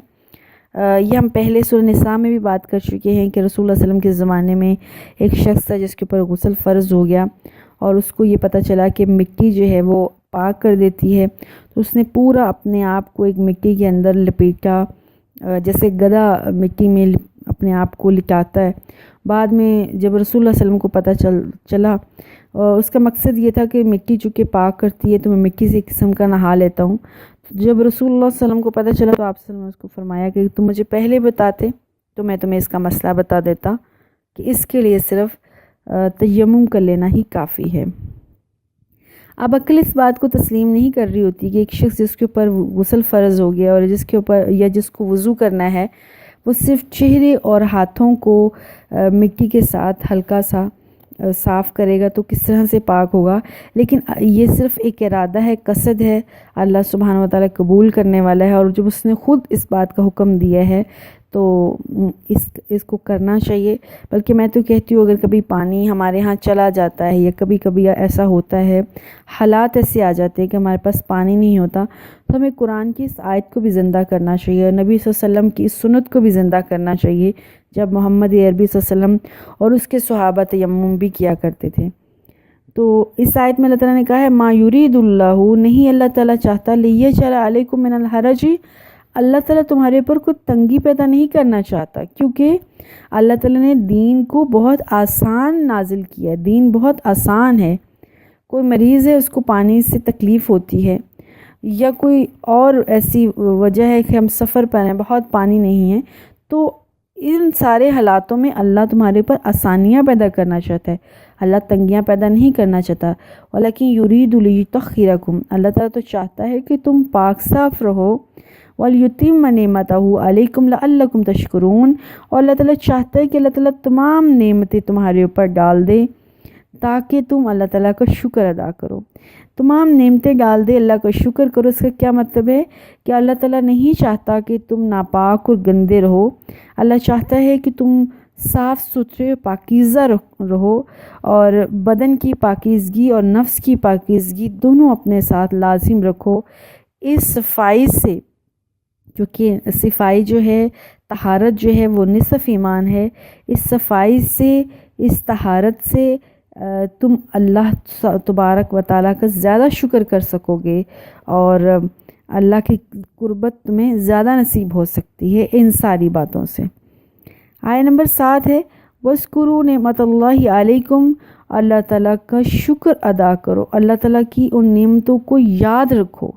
یہ ہم پہلے سورہ نساء میں بھی بات کر چکے ہیں کہ رسول اللہ صلی اللہ علیہ وسلم کے زمانے میں ایک شخص تھا جس کے اوپر غسل فرض ہو گیا، اور اس کو یہ پتہ چلا کہ مٹی جو ہے وہ پاک کر دیتی ہے، تو اس نے پورا اپنے آپ کو ایک مٹی کے اندر لپیٹا، جیسے گدھا مٹی میں اپنے آپ کو لٹاتا ہے۔ بعد میں جب رسول اللہ صلی اللہ علیہ وسلم کو پتہ چلا، اس کا مقصد یہ تھا کہ مٹی چونکہ پاک کرتی ہے تو میں مٹی سے ایک قسم کا نہا لیتا ہوں۔ جب رسول اللہ صلی اللہ علیہ وسلم کو پتہ چلا تو آپ صلی اللہ علیہ وسلم نے اس کو فرمایا کہ تم مجھے پہلے بتاتے تو میں تمہیں اس کا مسئلہ بتا دیتا کہ اس کے لیے صرف تیمم کر لینا ہی کافی ہے۔ اب عقل اس بات کو تسلیم نہیں کر رہی ہوتی کہ ایک شخص جس کے اوپر غسل فرض ہو گیا اور جس کو وضو کرنا ہے، وہ صرف چہرے اور ہاتھوں کو مٹی کے ساتھ ہلکا سا صاف کرے گا تو کس طرح سے پاک ہوگا۔ لیکن یہ صرف ایک ارادہ ہے، قصد ہے، اللہ سبحانہ و تعالیٰ قبول کرنے والا ہے، اور جب اس نے خود اس بات کا حکم دیا ہے تو اس کو کرنا چاہیے۔ بلکہ میں تو کہتی ہوں اگر کبھی پانی ہمارے ہاں چلا جاتا ہے یا کبھی ایسا ہوتا ہے، حالات ایسے آ جاتے ہیں کہ ہمارے پاس پانی نہیں ہوتا، تو ہمیں قرآن کی اس آیت کو بھی زندہ کرنا چاہیے، اور نبی صلی اللہ علیہ وسلم کی اس سنت کو بھی زندہ کرنا چاہیے جب محمد عربی صلی اللہ علیہ وسلم اور اس کے صحابہ تیمم بھی کیا کرتے تھے۔ تو اس آیت میں اللہ تعالیٰ نے کہا ہے ما یرید اللہ، نہیں اللہ تعالیٰ چاہتا لیجعل علیکم من الحرج، اللہ تعالیٰ تمہارے اوپر کوئی تنگی پیدا نہیں کرنا چاہتا، کیونکہ اللہ تعالیٰ نے دین کو بہت آسان نازل کیا ہے، دین بہت آسان ہے۔ کوئی مریض ہے اس کو پانی سے تکلیف ہوتی ہے، یا کوئی اور ایسی وجہ ہے کہ ہم سفر پر ہیں، بہت پانی نہیں ہے، تو ان سارے حالاتوں میں اللہ تمہارے پر آسانیاں پیدا کرنا چاہتا ہے، اللہ تنگیاں پیدا نہیں کرنا چاہتا۔ ولیکن یرید لیطہرکم، اللہ تعالیٰ تو چاہتا ہے کہ تم پاک صاف رہو، وَلْيُتِمَّ نِعْمَتَهُ عَلَيْكُمْ لَعَلَّكُمْ تَشْكُرُونَ، اور اللہ تعالیٰ چاہتا ہے کہ اللہ تعالیٰ تمام نعمتیں تمہارے اوپر ڈال دے تاکہ تم اللہ تعالیٰ کا شکر ادا کرو۔ تمام نعمتیں ڈال دے، اللہ کا شکر کرو۔ اس کا کیا مطلب ہے کہ اللہ تعالیٰ نہیں چاہتا کہ تم ناپاک اور گندے رہو، اللہ چاہتا ہے کہ تم صاف ستھرے پاکیزہ رہو، اور بدن کی پاکیزگی اور نفس کی پاکیزگی دونوں اپنے ساتھ لازم رکھو۔ اس صفائی سے، جو کہ صفائی جو ہے، طہارت جو ہے وہ نصف ایمان ہے، اس صفائی سے، اس طہارت سے تم اللہ تبارک و تعالیٰ کا زیادہ شکر کر سکو گے، اور اللہ کی قربت تمہیں زیادہ نصیب ہو سکتی ہے ان ساری باتوں سے۔ آیت نمبر 7 ہے وَاذْكُرُوا نِعْمَتَ اللَّهِ عَلَيْكُمْ، اللہ تعالیٰ کا شکر ادا کرو، اللہ تعالیٰ کی ان نعمتوں کو یاد رکھو۔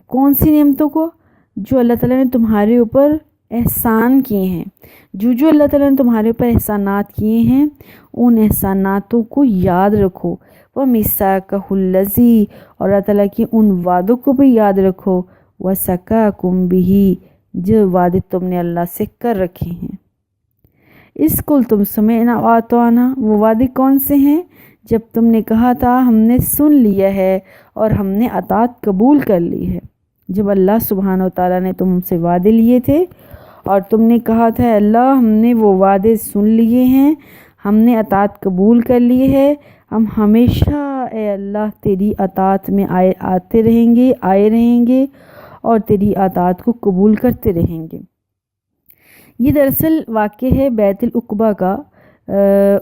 کون سی نعمتوں کو؟ جو اللہ تعالیٰ نے تمہارے اوپر احسان کیے ہیں، جو اللہ تعالیٰ نے تمہارے اوپر احسانات کیے ہیں ان احساناتوں کو یاد رکھو۔ وَمِيثَاقَهُ الَّذِي، اور اللہ تعالیٰ کی ان وعدوں کو بھی یاد رکھو، وَثَقَاكُمْ بِهِ، جو وعدے تم نے اللہ سے کر رکھے ہیں۔ اس کل تم سمعنا وَأَطَعْنَا، وہ وعدے کون سے ہیں؟ جب تم نے کہا تھا ہم نے سن لیا ہے اور ہم نے اطاعت قبول کر لی ہے۔ جب اللہ سبحانہ و تعالیٰ نے تم سے وعدے لیے تھے اور تم نے کہا تھا اللہ ہم نے وہ وعدے سن لیے ہیں، ہم نے اطاعت قبول کر لی ہے، ہم ہمیشہ اے اللہ تیری اطاعت میں آئے رہیں گے اور تیری اطاعت کو قبول کرتے رہیں گے۔ یہ دراصل واقع ہے بیت العقبہ کا،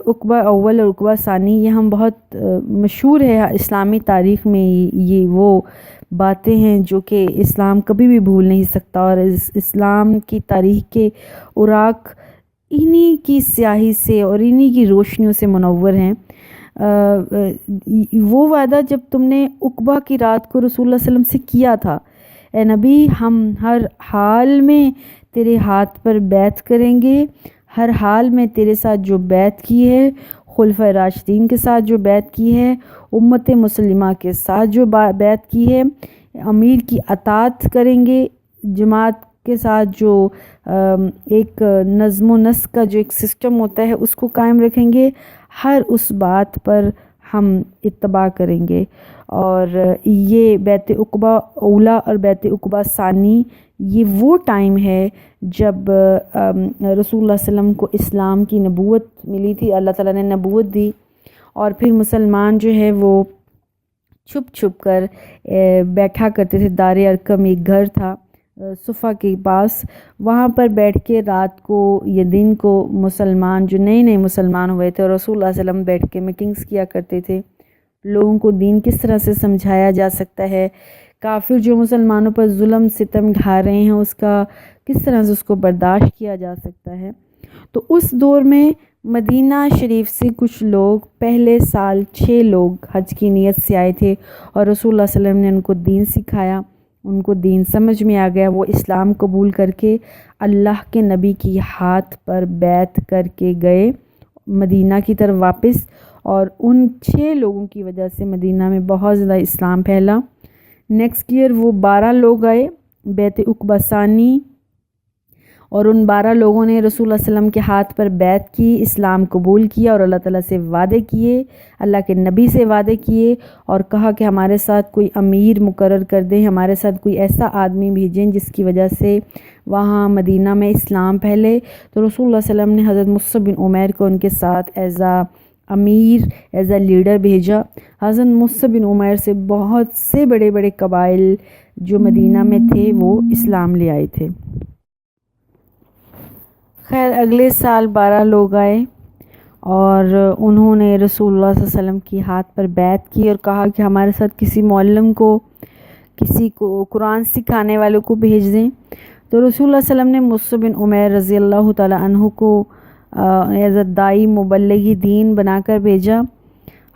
عقبہ اول اور عقبہ ثانی، یہ ہم بہت مشہور ہے اسلامی تاریخ میں، یہ وہ باتیں ہیں جو کہ اسلام کبھی بھی بھول نہیں سکتا، اور اسلام کی تاریخ کے اوراق انہی کی سیاہی سے اور انہی کی روشنیوں سے منور ہیں۔ وہ وعدہ جب تم نے عقبہ کی رات کو رسول اللہ صلی اللہ علیہ وسلم سے کیا تھا، اے نبی ہم ہر حال میں تیرے ہاتھ پر بیعت کریں گے، ہر حال میں تیرے ساتھ جو بیعت کی ہے خلفۂ راشدین کے ساتھ جو بیعت کی ہے، امت مسلمہ کے ساتھ جو بیعت کی ہے، امیر کی اطاعت کریں گے، جماعت کے ساتھ جو ایک نظم و نسق کا جو ایک سسٹم ہوتا ہے اس کو قائم رکھیں گے، ہر اس بات پر ہم اتباع کریں گے۔ اور یہ بیعت عقبہ اولیٰ اور بیعت عقبہ ثانی یہ وہ ٹائم ہے جب رسول اللہ صلی اللہ علیہ وسلم کو اسلام کی نبوت ملی تھی، اللہ تعالیٰ نے نبوت دی، اور پھر مسلمان جو ہے وہ چھپ چھپ کر بیٹھا کرتے تھے۔ دار ارقم ایک گھر تھا صفا کے پاس، وہاں پر بیٹھ کے رات کو یا دن کو مسلمان جو نئے نئے مسلمان ہوئے تھے اور رسول اللہ صلی اللہ علیہ وسلم بیٹھ کے میٹنگز کیا کرتے تھے، لوگوں کو دین کس طرح سے سمجھایا جا سکتا ہے، کافر جو مسلمانوں پر ظلم ستم ڈھا رہے ہیں اس کا کس طرح سے اس کو برداشت کیا جا سکتا ہے۔ تو اس دور میں مدینہ شریف سے کچھ لوگ پہلے سال 6 لوگ حج کی نیت سے آئے تھے، اور رسول اللہ صلی اللہ علیہ وسلم نے ان کو دین سکھایا، ان کو دین سمجھ میں آ گیا، وہ اسلام قبول کر کے اللہ کے نبی کی ہاتھ پر بیعت کر کے گئے مدینہ کی طرف واپس، اور ان 6 لوگوں کی وجہ سے مدینہ میں بہت زیادہ اسلام پھیلا۔ نیکسٹ ایئر وہ 12 لوگ آئے بیعت عقبہ ثانی، اور ان 12 لوگوں نے رسول اللہ صلی اللہ علیہ وسلم کے ہاتھ پر بیعت کی، اسلام قبول کیا، اور اللہ تعالیٰ سے وعدے کیے، اللہ کے نبی سے وعدے کیے، اور کہا کہ ہمارے ساتھ کوئی امیر مقرر کر دیں، ہمارے ساتھ کوئی ایسا آدمی بھیجیں جس کی وجہ سے وہاں مدینہ میں اسلام پھیلے۔ تو رسول اللہ صلی اللہ علیہ وسلم نے حضرت مصعب بن عمیر کو ان کے ساتھ as a Amir, as a leader بھیجا۔ حضرت مصعب بن عمیر سے بہت سے بڑے بڑے قبائل جو مدینہ میں تھے وہ اسلام لے آئے تھے۔ خیر اگلے سال 12 لوگ آئے اور انہوں نے رسول اللہ صلی اللہ علیہ وسلم کی ہاتھ پر بیعت کی اور کہا کہ ہمارے ساتھ کسی معلم کو، کسی کو قرآن سکھانے والوں کو بھیج دیں۔ تو رسول اللہ صلی اللہ علیہ وسلم نے مصعب بن عمیر رضی اللہ تعالی عنہ کو ایز اے دائی مبلغ دین بنا کر بھیجا۔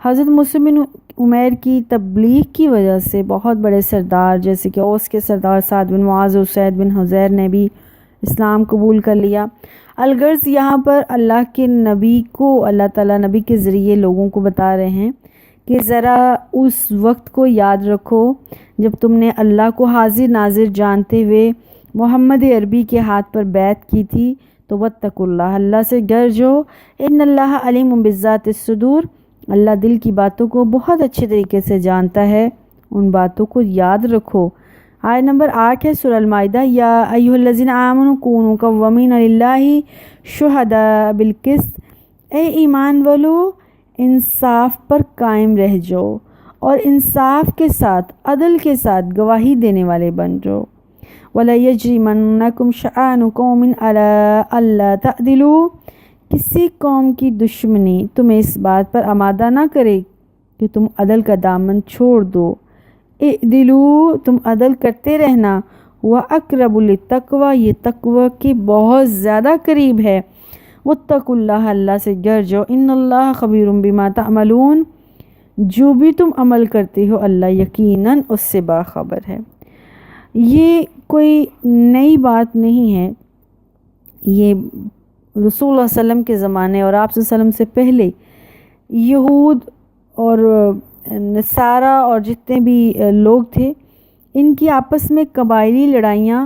حضرت مصعب بن عمیر کی تبلیغ کی وجہ سے بہت بڑے سردار جیسے کہ اوس کے سردار سعد بن معاذ اور سعید بن حضیر نے بھی اسلام قبول کر لیا۔ الغرض یہاں پر اللہ کے نبی کو اللہ تعالیٰ نبی کے ذریعے لوگوں کو بتا رہے ہیں کہ ذرا اس وقت کو یاد رکھو جب تم نے اللہ کو حاضر ناظر جانتے ہوئے محمد عربی کے ہاتھ پر بیعت کی تھی، تو واتقوا اللہ، اللہ سے ڈر جو، ان اللہ علیم بذات الصدور، اللہ دل کی باتوں کو بہت اچھے طریقے سے جانتا ہے، ان باتوں کو یاد رکھو۔ آیت نمبر 8 ہے سورہ المائدہ، یا ایھا الذین آمنوا کونوا قوامین للہ شہداء بالقسط، اے ایمان والو انصاف پر قائم رہ جاؤ اور انصاف کے ساتھ عدل کے ساتھ گواہی دینے والے بن جاؤ۔ وَلَا يَجْرِمَنَّكُمْ شَآنُ قَوْمٍ عَلَىٰ أَلَّا تَعْدِلُوا، کسی قوم کی دشمنی تمہیں اس بات پر آمادہ نہ کرے کہ تم عدل کا دامن چھوڑ دو۔ اعدلوا، تم عدل کرتے رہنا، وَأَقْرَبُ لِلتَّقْوَىٰ، یہ تقوی کے بہت زیادہ قریب ہے۔ وَاتَّقُوا اللَّهَ، اللہ سے ڈر جاؤ، ان اللہ خبیر بما تعملون، جو بھی تم عمل کرتے ہو اللہ یقیناً اس سے باخبر ہے۔ یہ کوئی نئی بات نہیں ہے، یہ رسول اللہ صلی اللہ علیہ وسلم کے زمانے اور آپ صلی اللہ علیہ وسلم سے پہلے یہود اور نصارہ اور جتنے بھی لوگ تھے ان کی آپس میں قبائلی لڑائیاں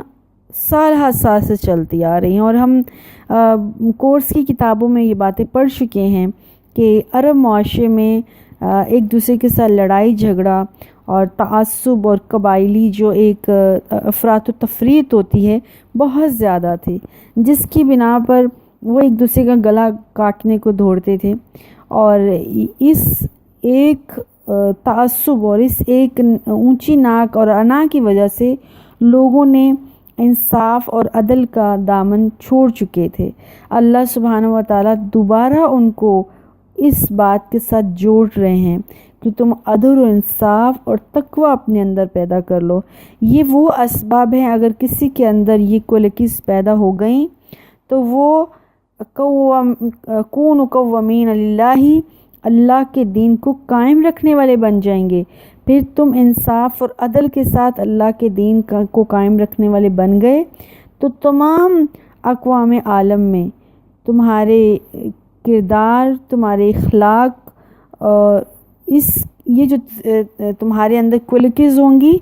سال ہر سال سے چلتی آ رہی ہیں، اور ہم کورس کی کتابوں میں یہ باتیں پڑھ چکے ہیں کہ عرب معاشرے میں ایک دوسرے کے ساتھ لڑائی جھگڑا اور تعصب اور قبائلی جو ایک افراط و تفریط ہوتی ہے بہت زیادہ تھی، جس کی بنا پر وہ ایک دوسرے کا گلا کاٹنے کو دوڑتے تھے، اور اس ایک تعصب اور اس ایک اونچی ناک اور انا کی وجہ سے لوگوں نے انصاف اور عدل کا دامن چھوڑ چکے تھے۔ اللہ سبحانہ و تعالیٰ دوبارہ ان کو اس بات کے ساتھ جوڑ رہے ہیں کہ تم عدل و انصاف اور تقوی اپنے اندر پیدا کر لو۔ یہ وہ اسباب ہیں، اگر کسی کے اندر یہ کوالٹیز پیدا ہو گئیں تو وہ کونوا قوامین للہ، اللہ کے دین کو قائم رکھنے والے بن جائیں گے۔ پھر تم انصاف اور عدل کے ساتھ اللہ کے دین کو قائم رکھنے والے بن گئے تو تمام اقوام عالم میں تمہارے کردار، تمہارے اخلاق، یہ جو تمہارے اندر کوالٹیز ہوں گی،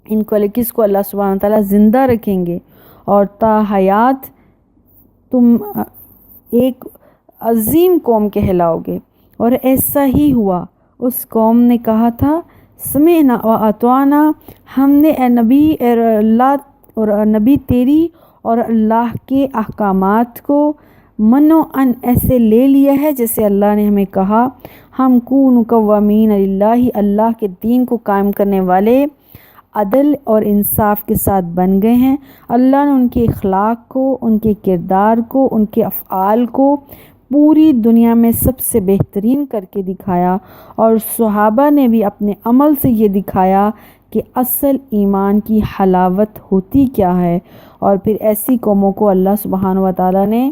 ان کوالٹیز کو اللہ سبحانہ وتعالیٰ زندہ رکھیں گے اور تا حیات تم ایک عظیم قوم کہلاؤ گے۔ اور ایسا ہی ہوا، اس قوم نے کہا تھا سمعنا و اطعنا، ہم نے اے نبی اللہ اور نبی تیری اور اللہ کے احکامات کو منو ان ایسے لے لیا ہے جیسے اللہ نے ہمیں کہا۔ ہم کون قوامین للہ، اللہ کے دین کو قائم کرنے والے عدل اور انصاف کے ساتھ بن گئے ہیں۔ اللہ نے ان کے اخلاق کو، ان کے کردار کو، ان کے افعال کو پوری دنیا میں سب سے بہترین کر کے دکھایا، اور صحابہ نے بھی اپنے عمل سے یہ دکھایا کہ اصل ایمان کی حلاوت ہوتی کیا ہے۔ اور پھر ایسی قوموں کو اللہ سبحانہ و تعالیٰ نے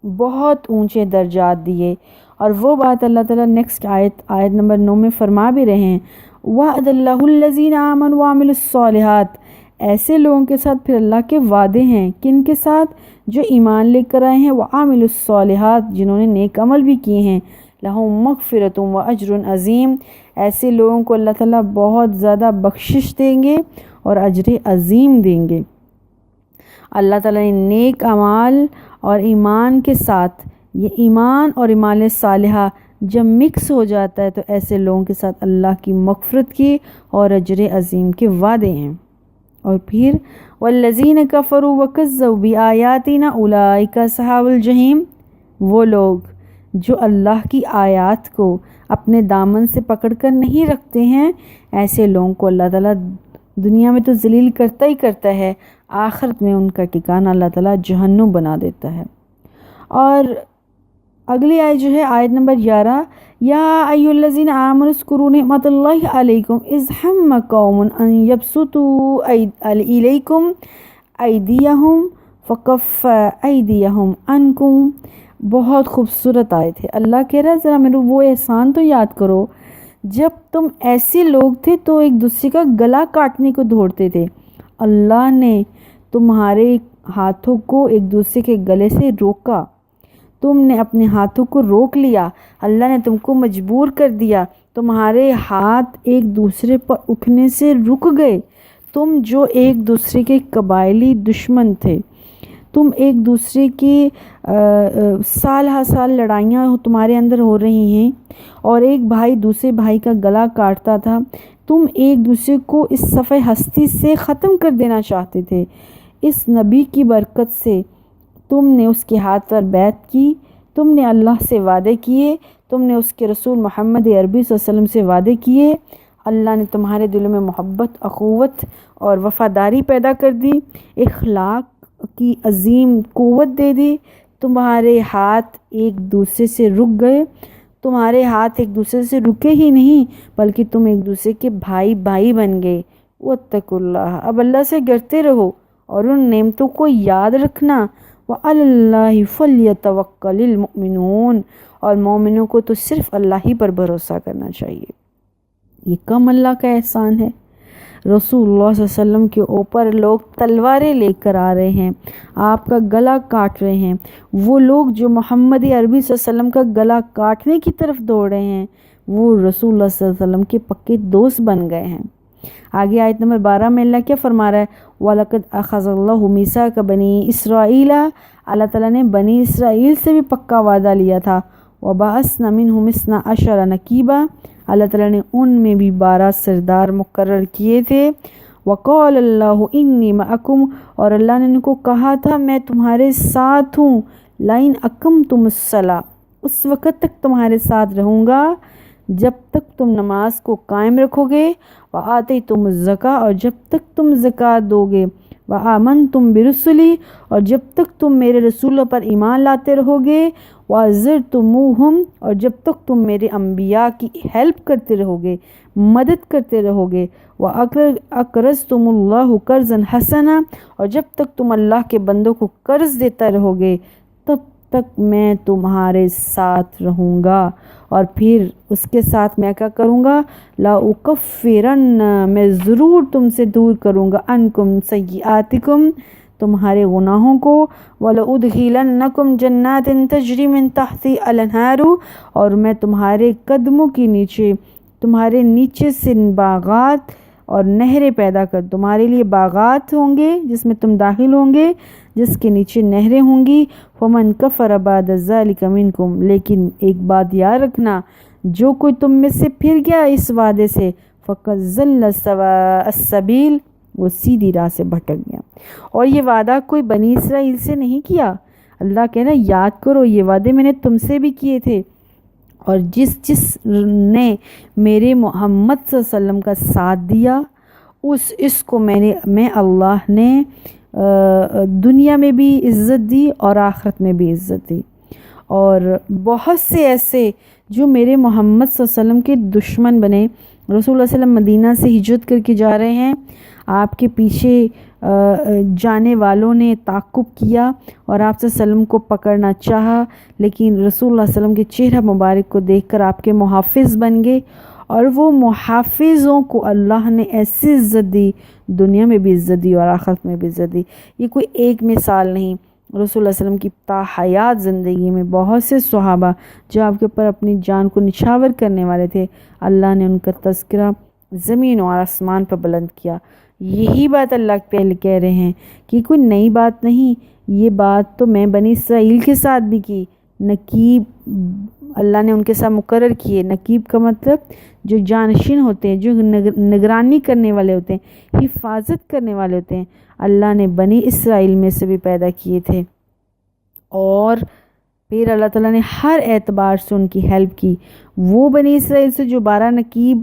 بہت اونچے درجات دیے، اور وہ بات اللہ تعالیٰ نیکسٹ آیت نمبر 9 میں فرما بھی رہے ہیں، وعد اللہ الذین آمنوا وعملوا الصالحات۔ ایسے لوگوں کے ساتھ پھر اللہ کے وعدے ہیں، کن کے ساتھ؟ جو ایمان لے کر آئے ہیں، وعملوا الصالحات، جنہوں نے نیک عمل بھی کیے ہیں، لہم مغفرۃ واجر عظیم۔ ایسے لوگوں کو اللہ تعالیٰ بہت زیادہ بخشش دیں گے اور اجر عظیم دیں گے۔ اللہ تعالیٰ نے نیک اعمال اور ایمان کے ساتھ، یہ ایمان اور اعمال صالحہ جب مکس ہو جاتا ہے تو ایسے لوگوں کے ساتھ اللہ کی مغفرت کی اور اجر عظیم کے وعدے ہیں۔ اور پھر والذین کفروا وکذبوا بآیاتنا اولئک اصحاب الجحیم، وہ لوگ جو اللہ کی آیات کو اپنے دامن سے پکڑ کر نہیں رکھتے ہیں، ایسے لوگوں کو اللہ تعالیٰ دنیا میں تو ذلیل کرتا ہی کرتا ہے، آخرت میں ان کا ٹھکانہ اللہ تعالیٰ جہنم بنا دیتا ہے۔ اور اگلی آیت جو ہے آیت نمبر 11، یا ایھا الذین آمنوا اذکروا نعمت اللہ علیکم اذ ہم قوم ان یبسطوا الیکم ایدیہم فکف ایدیہم عنکم۔ بہت خوبصورت آیت ہے۔ اللہ کہہ رہا ہے ذرا میرے وہ احسان تو یاد کرو جب تم ایسے لوگ تھے تو ایک دوسرے کا گلا کاٹنے کو دوڑتے تھے، اللہ نے تمہارے ہاتھوں کو ایک دوسرے کے گلے سے روکا، تم نے اپنے ہاتھوں کو روک لیا، اللہ نے تم کو مجبور کر دیا، تمہارے ہاتھ ایک دوسرے پر اٹھنے سے رک گئے۔ تم جو ایک دوسرے کے قبائلی دشمن تھے، تم ایک دوسرے کی سال ہر سال لڑائیاں تمہارے اندر ہو رہی ہیں اور ایک بھائی دوسرے بھائی کا گلا کاٹتا تھا، تم ایک دوسرے کو اس صفحہ ہستی سے ختم کر دینا چاہتے تھے۔ اس نبی کی برکت سے تم نے اس کے ہاتھ پر بیعت کی، تم نے اللہ سے وعدے کیے، تم نے اس کے رسول محمد عربی صلی اللہ علیہ وسلم سے وعدے کیے، اللہ نے تمہارے دلوں میں محبت، اخوت اور وفاداری پیدا کر دی، اخلاق کی عظیم قوت دے دی، تمہارے ہاتھ ایک دوسرے سے رک گئے، تمہارے ہاتھ ایک دوسرے سے رکے ہی نہیں بلکہ تم ایک دوسرے کے بھائی بھائی بن گئے۔ واتقوا اللہ، اب اللہ سے ڈرتے رہو اور ان نعمتوں کو یاد رکھنا۔ وعلی اللہ فلیتوکل المؤمنون، اور مومنوں کو تو صرف اللہ ہی پر بھروسہ کرنا چاہیے۔ یہ کم اللہ کا احسان ہے۔ رسول اللہ صلی اللہ علیہ وسلم کے اوپر لوگ تلواریں لے کر آ رہے ہیں، آپ کا گلا کاٹ رہے ہیں، وہ لوگ جو محمد عربی صلی اللہ علیہ وسلم کا گلا کاٹنے کی طرف دوڑ رہے ہیں وہ رسول اللہ صلی اللہ علیہ وسلم کے پکے دوست بن گئے ہیں۔ آگے آیت نمبر 12 میں اللہ کیا فرما رہا ہے؟ وَلَقَدْ أَخَذَ اللَّهُ مِيثَاقَ بَنِي إِسْرَائِيلَ، اللہ تعالیٰ نے بنی اسرائیل سے بھی پکا وعدہ لیا تھا۔ وَبَعَثْنَا مِنْهُمْ اثْنَا عَشَرَ نَقِيبًا، اللہ تعالیٰ نے ان میں بھی 12 سردار مقرر کیے تھے۔ وَقَالَ اللَّهُ إِنِّي مَعَكُمْ، اور اللہ نے ان کو کہا تھا میں تمہارے ساتھ ہوں۔ لَئِنْ أَقَمْتُمُ الصَّلَاةَ، اس وقت تک تمہارے ساتھ رہوں گا جب تک تم نماز کو قائم رکھو گے، وَآتَيْتُمُ الزَّكَاةَ، اور جب تک تم زکوٰۃ دو گے، وَآمَنْتُمْ بِرُسُلِي، اور جب تک تم میرے رسولوں پر ایمان لاتے رہو گے، وَعَزَّرْتُمُوهُمْ، اور جب تک تم میرے انبیاء کی ہیلپ کرتے رہو گے، مدد کرتے رہو گے، وَأَقْرَضْتُمُ اللَّهُ قَرْضًا حَسَنًا، اور جب تک تم اللہ کے بندوں کو قرض دیتا رہو گے تب تک میں تمہارے ساتھ رہوں گا۔ اور پھر اس کے ساتھ میں کیا کروں گا؟ لَأُكَفِّرَنَّ، میں ضرور تم سے دور کروں گا، عَنْكُمْ سَيِّئَاتِكُمْ، تمہارے گناہوں کو، وَلَأُدْخِلَنَّكُمْ جَنَّاتٍ تَجْرِي مِن تَحْتِهَا الْأَنْهَارُ، اور میں تمہارے قدموں کے نیچے، تمہارے نیچے سے باغات اور نہریں پیدا کر، تمہارے لیے باغات ہوں گے جس میں تم داخل ہوں گے، جس کے نیچے نہریں ہوں گی۔ فَمَن كَفَرَ بَعْدَ ذَلِكَ مِنكُمْ، لیکن ایک بات یاد رکھنا، جو کوئی تم میں سے پھر گیا اس وعدے سے، فَقَدْ ضَلَّ سَوَاءَ السَّبِيلِ، وہ سیدھی راہ سے بھٹک گیا۔ اور یہ وعدہ کوئی بنی اسرائیل سے نہیں کیا، اللہ کہنا یاد کرو یہ وعدے میں نے تم سے بھی کیے تھے، اور جس نے میرے محمد صلی اللہ علیہ وسلم کا ساتھ دیا، اس کو میں اللہ نے دنیا میں بھی عزت دی اور آخرت میں بھی عزت دی۔ اور بہت سے ایسے جو میرے محمد صلی اللہ علیہ وسلم کے دشمن بنے، رسول اللہ صلی اللہ علیہ وسلم مدینہ سے ہجرت کر کے جا رہے ہیں، آپ کے پیچھے جانے والوں نے تعقب کیا اور آپ صلی اللہ علیہ وسلم کو پکڑنا چاہا، لیکن رسول اللہ صلی اللہ علیہ وسلم کے چہرہ مبارک کو دیکھ کر آپ کے محافظ بن گئے، اور وہ محافظوں کو اللہ نے ایسی عزت دی، دنیا میں بھی عزت دی اور آخرت میں بھی عزت دی۔ یہ کوئی ایک مثال نہیں، رسول اللہ صلی اللہ علیہ وسلم کی تاحیات زندگی میں بہت سے صحابہ جو آپ کے اوپر اپنی جان کو نچھاور کرنے والے تھے، اللہ نے ان کا تذکرہ زمین اور آسمان پر بلند کیا۔ یہی بات اللہ پہلے کہہ رہے ہیں کہ کوئی نئی بات نہیں، یہ بات تو میں بنی اسرائیل کے ساتھ بھی کی۔ نقیب اللہ نے ان کے ساتھ مقرر کیے، نقیب کا مطلب جو جانشین ہوتے ہیں، جو نگرانی کرنے والے ہوتے ہیں، حفاظت کرنے والے ہوتے ہیں، اللہ نے بنی اسرائیل میں سے بھی پیدا کیے تھے، اور پھر اللہ تعالیٰ نے ہر اعتبار سے ان کی ہیلپ کی۔ وہ بنی اسرائیل سے جو 12 نقیب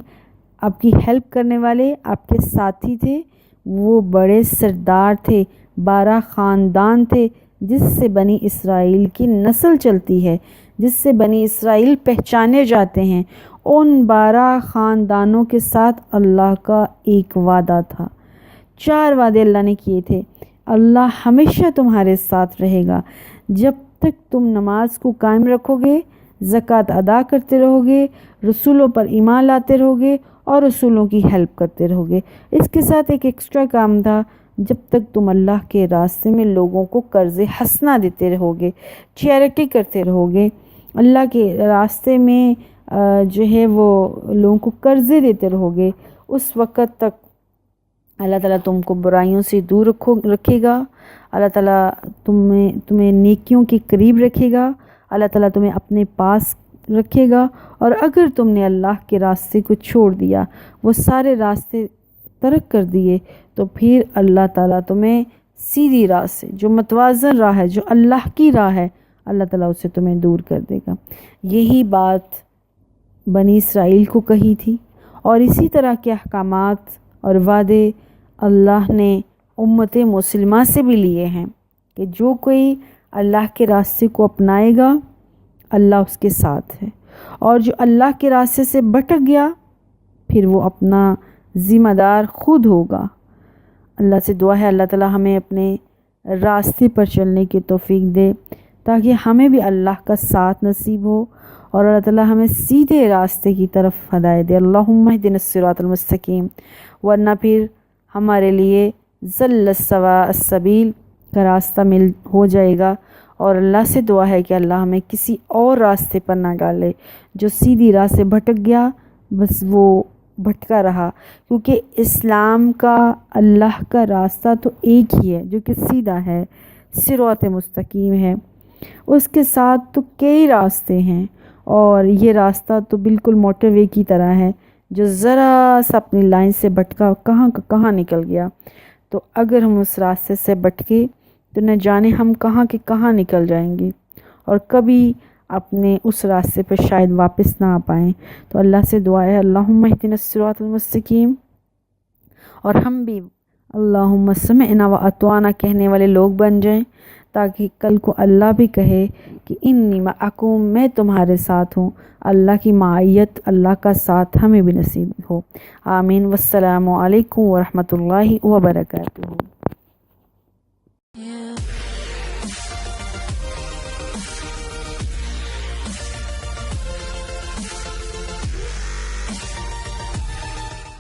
آپ کی ہیلپ کرنے والے آپ کے ساتھی تھے، وہ بڑے سردار تھے، 12 خاندان تھے جس سے بنی اسرائیل کی نسل چلتی ہے، جس سے بنی اسرائیل پہچانے جاتے ہیں۔ ان 12 خاندانوں کے ساتھ اللہ کا ایک وعدہ تھا، 4 وعدے اللہ نے کیے تھے۔ اللہ ہمیشہ تمہارے ساتھ رہے گا جب تک تم نماز کو قائم رکھو گے، زکوٰۃ ادا کرتے رہو گے، رسولوں پر ایمان لاتے رہو گے اور رسولوں کی ہیلپ کرتے رہو گے۔ اس کے ساتھ ایک ایکسٹرا کام تھا، جب تک تم اللہ کے راستے میں لوگوں کو قرض حسنہ دیتے رہو گے، چیریٹی کرتے رہو گے، اللہ کے راستے میں جو ہے وہ لوگوں کو قرضے دیتے رہو گے، اس وقت تک اللہ تعالیٰ تم کو برائیوں سے دور رکھے گا، اللہ تعالیٰ تمہیں نیکیوں کے قریب رکھے گا، اللہ تعالیٰ تمہیں اپنے پاس رکھے گا۔ اور اگر تم نے اللہ کے راستے کو چھوڑ دیا، وہ سارے راستے ترک کر دیے، تو پھر اللہ تعالیٰ تمہیں سیدھی راہ سے، جو متوازن راہ ہے، جو اللہ کی راہ ہے، اللہ تعالیٰ اسے تمہیں دور کر دے گا۔ یہی بات بنی اسرائیل کو کہی تھی، اور اسی طرح کے احکامات اور وعدے اللہ نے امت مسلمہ سے بھی لیے ہیں کہ جو کوئی اللہ کے راستے کو اپنائے گا، اللہ اس کے ساتھ ہے، اور جو اللہ کے راستے سے بھٹک گیا، پھر وہ اپنا ذمہ دار خود ہوگا۔ اللہ سے دعا ہے اللہ تعالیٰ ہمیں اپنے راستے پر چلنے کی توفیق دے، تاکہ ہمیں بھی اللہ کا ساتھ نصیب ہو، اور اللہ تعالیٰ ہمیں سیدھے راستے کی طرف ہدایت دے۔ اللہم اہدنا الصراط المستقیم، ورنہ پھر ہمارے لیے ضل سواء السبیل کا راستہ ہو جائے گا۔ اور اللہ سے دعا ہے کہ اللہ ہمیں کسی اور راستے پر نہ ڈالے، جو سیدھی راہ سے بھٹک گیا بس وہ بھٹکا رہا، کیونکہ اسلام کا، اللہ کا راستہ تو ایک ہی ہے جو کہ سیدھا ہے، صراط مستقیم ہے۔ اس کے ساتھ تو کئی راستے ہیں، اور یہ راستہ تو بالکل موٹر وے کی طرح ہے، جو ذرا سا اپنی لائن سے بھٹکا کہاں کا کہاں نکل گیا۔ تو اگر ہم اس راستے سے بھٹکے تو نہ جانے ہم کہاں کے کہاں نکل جائیں گے، اور کبھی اپنے اس راستے پر شاید واپس نہ آ پائیں۔ تو اللہ سے دعا ہے اللہم اہدنا الصراط المستقیم، اور ہم بھی اللہم سمعنا و اطعنا کہنے والے لوگ بن جائیں، تاکہ کل کو اللہ بھی کہے کہ انی معکم، میں تمہارے ساتھ ہوں۔ اللہ کی معیت، اللہ کا ساتھ ہمیں بھی نصیب ہو، آمین۔ والسلام علیکم ورحمۃ اللہ وبرکاتہ۔